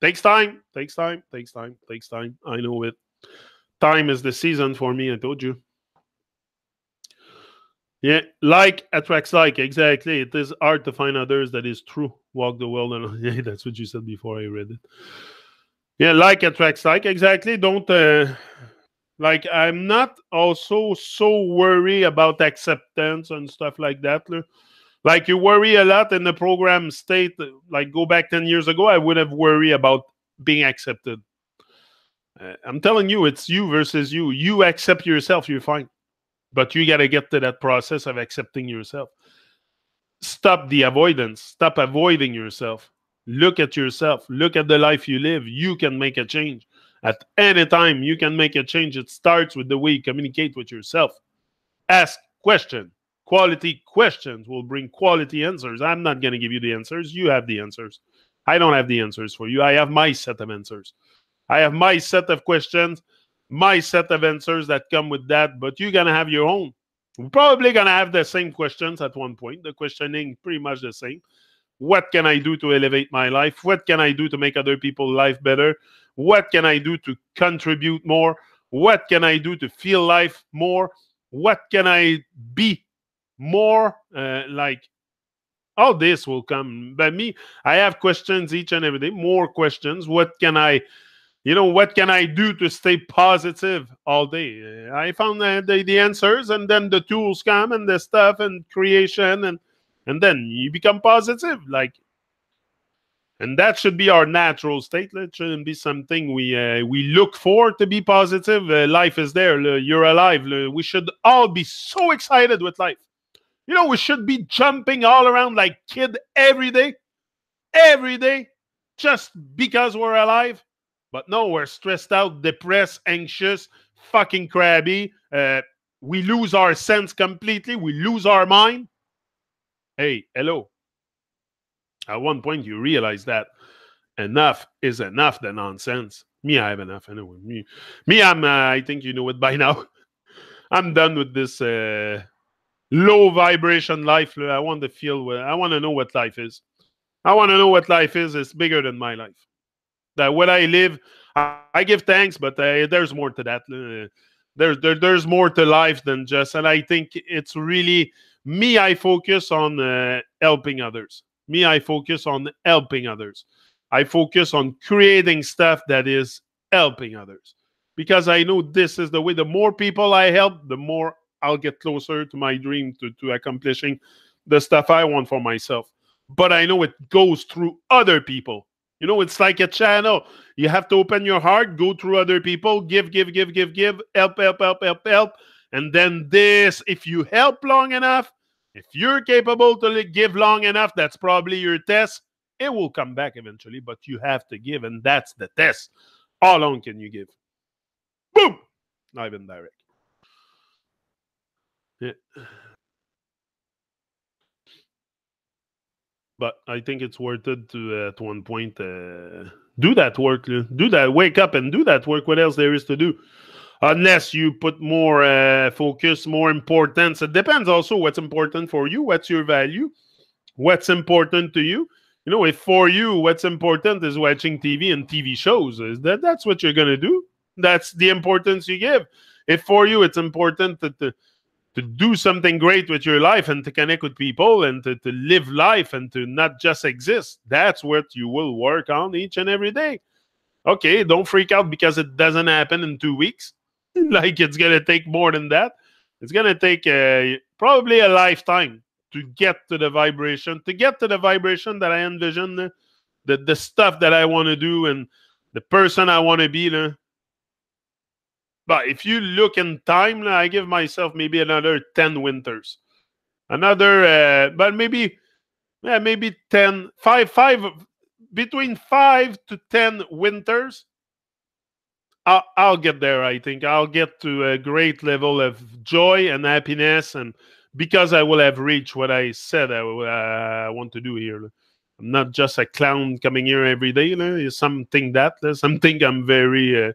[SPEAKER 2] takes time, takes time, takes time, takes time. I know it. Time is the season for me, I told you. Yeah, like attracts like. Exactly. It is hard to find others that is true. Walk the world. And yeah, that's what you said before I read it. Yeah, like attracts like. Exactly. Don't like. I'm not also so worried about acceptance and stuff like that. Like you worry a lot in the program state. Like go back 10 years ago, I would have worried about being accepted. I'm telling you, it's you versus you. You accept yourself, you're fine. But you got to get to that process of accepting yourself. Stop the avoidance. Stop avoiding yourself. Look at yourself. Look at the life you live. You can make a change. At any time, you can make a change. It starts with the way you communicate with yourself. Ask questions. Quality questions will bring quality answers. I'm not going to give you the answers. You have the answers. I don't have the answers for you. I have my set of answers. I have my set of questions, my set of answers that come with that, but you're going to have your own. We're probably going to have the same questions at one point. The questioning pretty much the same. What can I do to elevate my life? What can I do to make other people's life better? What can I do to contribute more? What can I do to feel life more? What can I be more like? All this will come. But me, I have questions each and every day, more questions. What can I do to stay positive all day? I found the answers, and then the tools come and the stuff and creation, and then you become positive. Like, and that should be our natural state. It shouldn't be something we look for to be positive. Life is there. You're alive. We should all be so excited with life. We should be jumping all around like kid every day, just because we're alive. But no, we're stressed out, depressed, anxious, fucking crabby. We lose our sense completely. We lose our mind. Hey, hello. At one point, you realize that enough is enough, the nonsense. Me, I have enough anyway. I think you know it by now. I'm done with this low vibration life. I want to feel, I want to know what life is. I want to know what life is. It's bigger than my life. That what I live, I give thanks, but there's more to that. There's more to life than just, and I think it's really me. I focus on helping others. Me, I focus on helping others. I focus on creating stuff that is helping others, because I know this is the way. The more people I help, the more I'll get closer to my dream, to accomplishing the stuff I want for myself. But I know it goes through other people. It's like a channel. You have to open your heart, go through other people, give, help. And then this, if you help long enough, if you're capable to give long enough, that's probably your test. It will come back eventually, but you have to give, and that's the test. How long can you give? Boom! Live and direct. Yeah. But I think it's worth it to at one point do that work. Do that. Wake up and do that work. What else there is to do? Unless you put more focus, more importance. It depends also what's important for you. What's your value? What's important to you? If for you what's important is watching TV and TV shows, that's what you're going to do. That's the importance you give. If for you it's important to do something great with your life and to connect with people and to live life and to not just exist, that's what you will work on each and every day. Okay, don't freak out because it doesn't happen in 2 weeks. Like, it's going to take more than that. It's going to take probably a lifetime to get to the vibration, that I envision, the stuff that I want to do and the person I want to be. But if you look in time, I give myself maybe another 10 winters. But maybe 10, between 5 to 10 winters. I'll get there, I think. I'll get to a great level of joy and happiness, and because I will have reached what I said I want to do here. I'm not just a clown coming here every day. It's something I'm very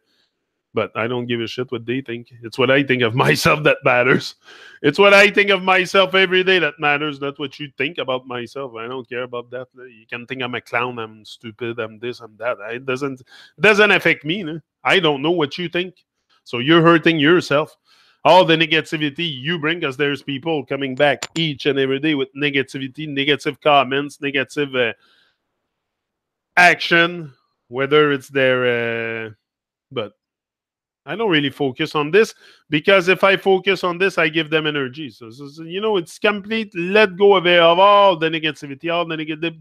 [SPEAKER 2] But I don't give a shit what they think. It's what I think of myself that matters. It's what I think of myself every day that matters, not what you think about myself. I don't care about that. You can think I'm a clown, I'm stupid, I'm this, I'm that. It doesn't affect me. No? I don't know what you think. So you're hurting yourself. All the negativity you bring, because there's people coming back each and every day with negativity, negative comments, negative action, whether it's their... but I don't really focus on this, because if I focus on this, I give them energy. So it's complete. Let go of all the negativity, all the negative,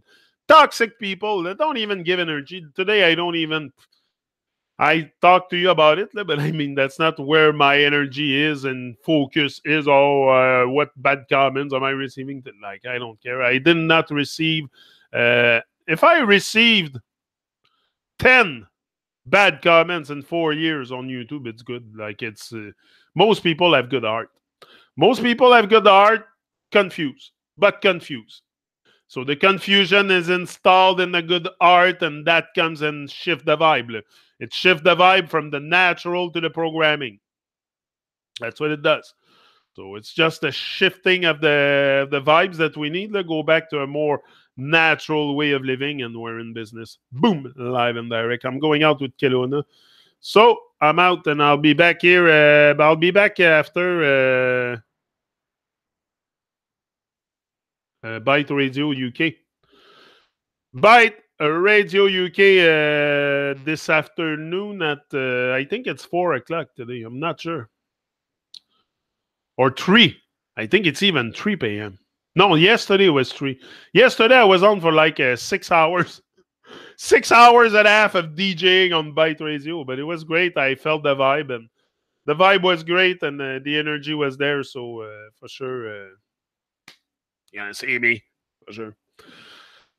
[SPEAKER 2] toxic people that don't even give energy. Today, I don't even. I talk to you about it, but I mean that's not where my energy is and focus is. Oh, what bad comments am I receiving? Like I don't care. I did not receive. If I received 10 bad comments in 4 years on YouTube, it's good. Like it's most people have good art. Most people have good art, confused. So the confusion is installed in the good art, and that comes and shift the vibe. It shifts the vibe from the natural to the programming. That's what it does. So it's just a shifting of the vibes that we need to go back to a more natural way of living, and we're in business. Boom, live and direct. I'm going out with Kelowna. So I'm out, and I'll be back here. I'll be back after Byte Radio UK. Byte Radio UK this afternoon at, I think it's 4 o'clock today. I'm not sure. Or 3. I think it's even 3 p.m. No, yesterday was 3. Yesterday I was on for like 6 hours. 6 hours and a half of DJing on Byte Radio, but it was great. I felt the vibe, and the vibe was great, and the energy was there. So for sure, you're gonna see me for sure.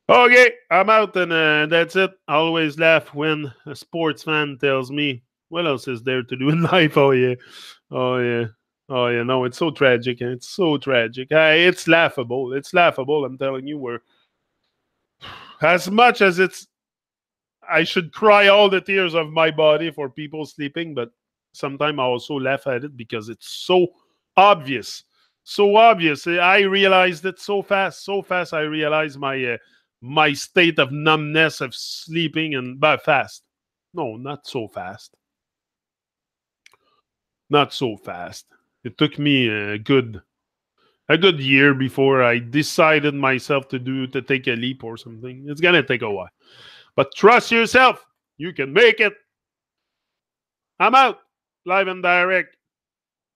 [SPEAKER 2] Okay, I'm out, and that's it. I always laugh when a sports fan tells me, "What else is there to do in life?" Oh yeah, oh yeah. Oh yeah, no, it's so tragic. It's so tragic. It's laughable. It's laughable. I'm telling you, we're as much as it's. I should cry all the tears of my body for people sleeping, but sometimes I also laugh at it because it's so obvious. So obvious. I realized it so fast. So fast. I realized my state of numbness of sleeping, and but fast. No, not so fast. Not so fast. It took me a good year before I decided myself to take a leap or something. It's gonna take a while. But trust yourself. You can make it. I'm out. Live and direct.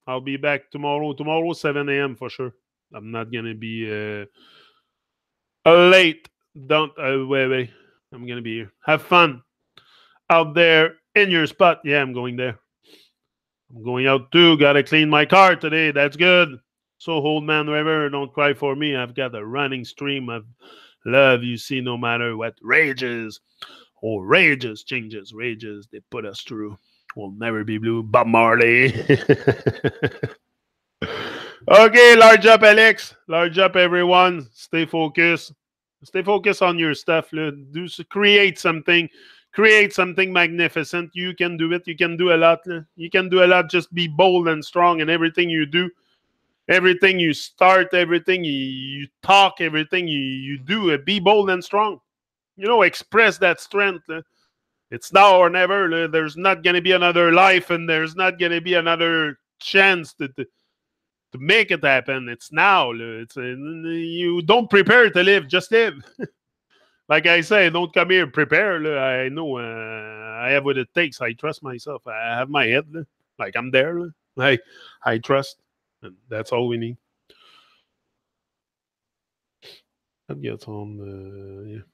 [SPEAKER 2] I'll be back tomorrow. Tomorrow, 7 a.m. for sure. I'm not gonna be late. Don't wait. I'm gonna be here. Have fun out there in your spot. Yeah, I'm going there. I'm going out too. Gotta clean my car today. That's good. So, old man River, don't cry for me. I've got a running stream of love you see no matter what rages or changes, they put us through. We'll never be blue. Bob Marley. Okay, large up, Alex. Large up, everyone. Stay focused. Stay focused on your stuff. Create something. Create something magnificent. You can do it. You can do a lot. You can do a lot. Just be bold and strong in everything you do. Everything you start, everything you talk, everything you do. Be bold and strong. Express that strength. It's now or never. There's not going to be another life, and there's not going to be another chance to make it happen. It's now. You don't prepare to live, just live. Like I say, don't come here prepare. I know I have what it takes. I trust myself. I have my head. Like I'm there. I trust. And that's all we need. That gets on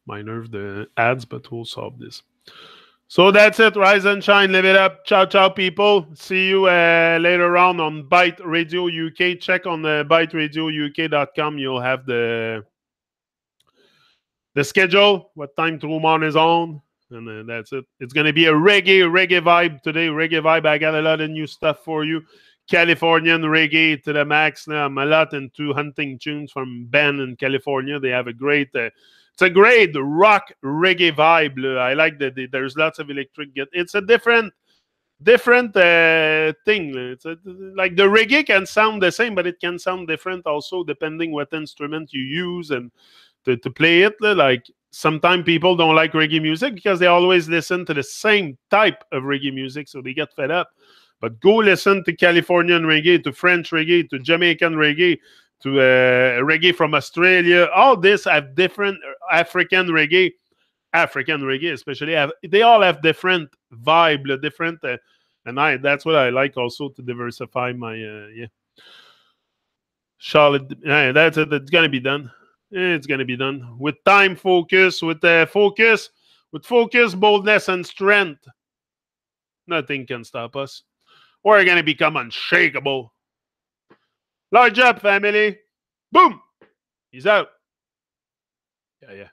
[SPEAKER 2] my nerve, the ads, but we'll solve this. So that's it. Rise and shine. Live it up. Ciao, ciao, people. See you later on Byte Radio UK. Check on byteradiouk.com. You'll have the schedule, what time Truman is on. And that's it. It's going to be a reggae vibe today. Reggae vibe. I got a lot of new stuff for you. Californian reggae to the max. I'm a lot into hunting tunes from Ben in California. They have a great, it's a great rock reggae vibe. I like that there's lots of electric. It's a different different thing. It's like the reggae can sound the same, but it can sound different also depending what instrument you use and to play it. Like sometimes people don't like reggae music because they always listen to the same type of reggae music, so they get fed up. But go listen to Californian reggae, to French reggae, to Jamaican reggae, to reggae from Australia. All this have different African reggae. African reggae, especially, they all have different vibe, different, and that's what I like also to diversify my yeah. Charlotte, yeah, that's it. It's gonna be done. It's gonna be done with time, focus, with focus, boldness, and strength. Nothing can stop us. We're gonna become unshakable. Large up, family. Boom. He's out. Yeah, yeah.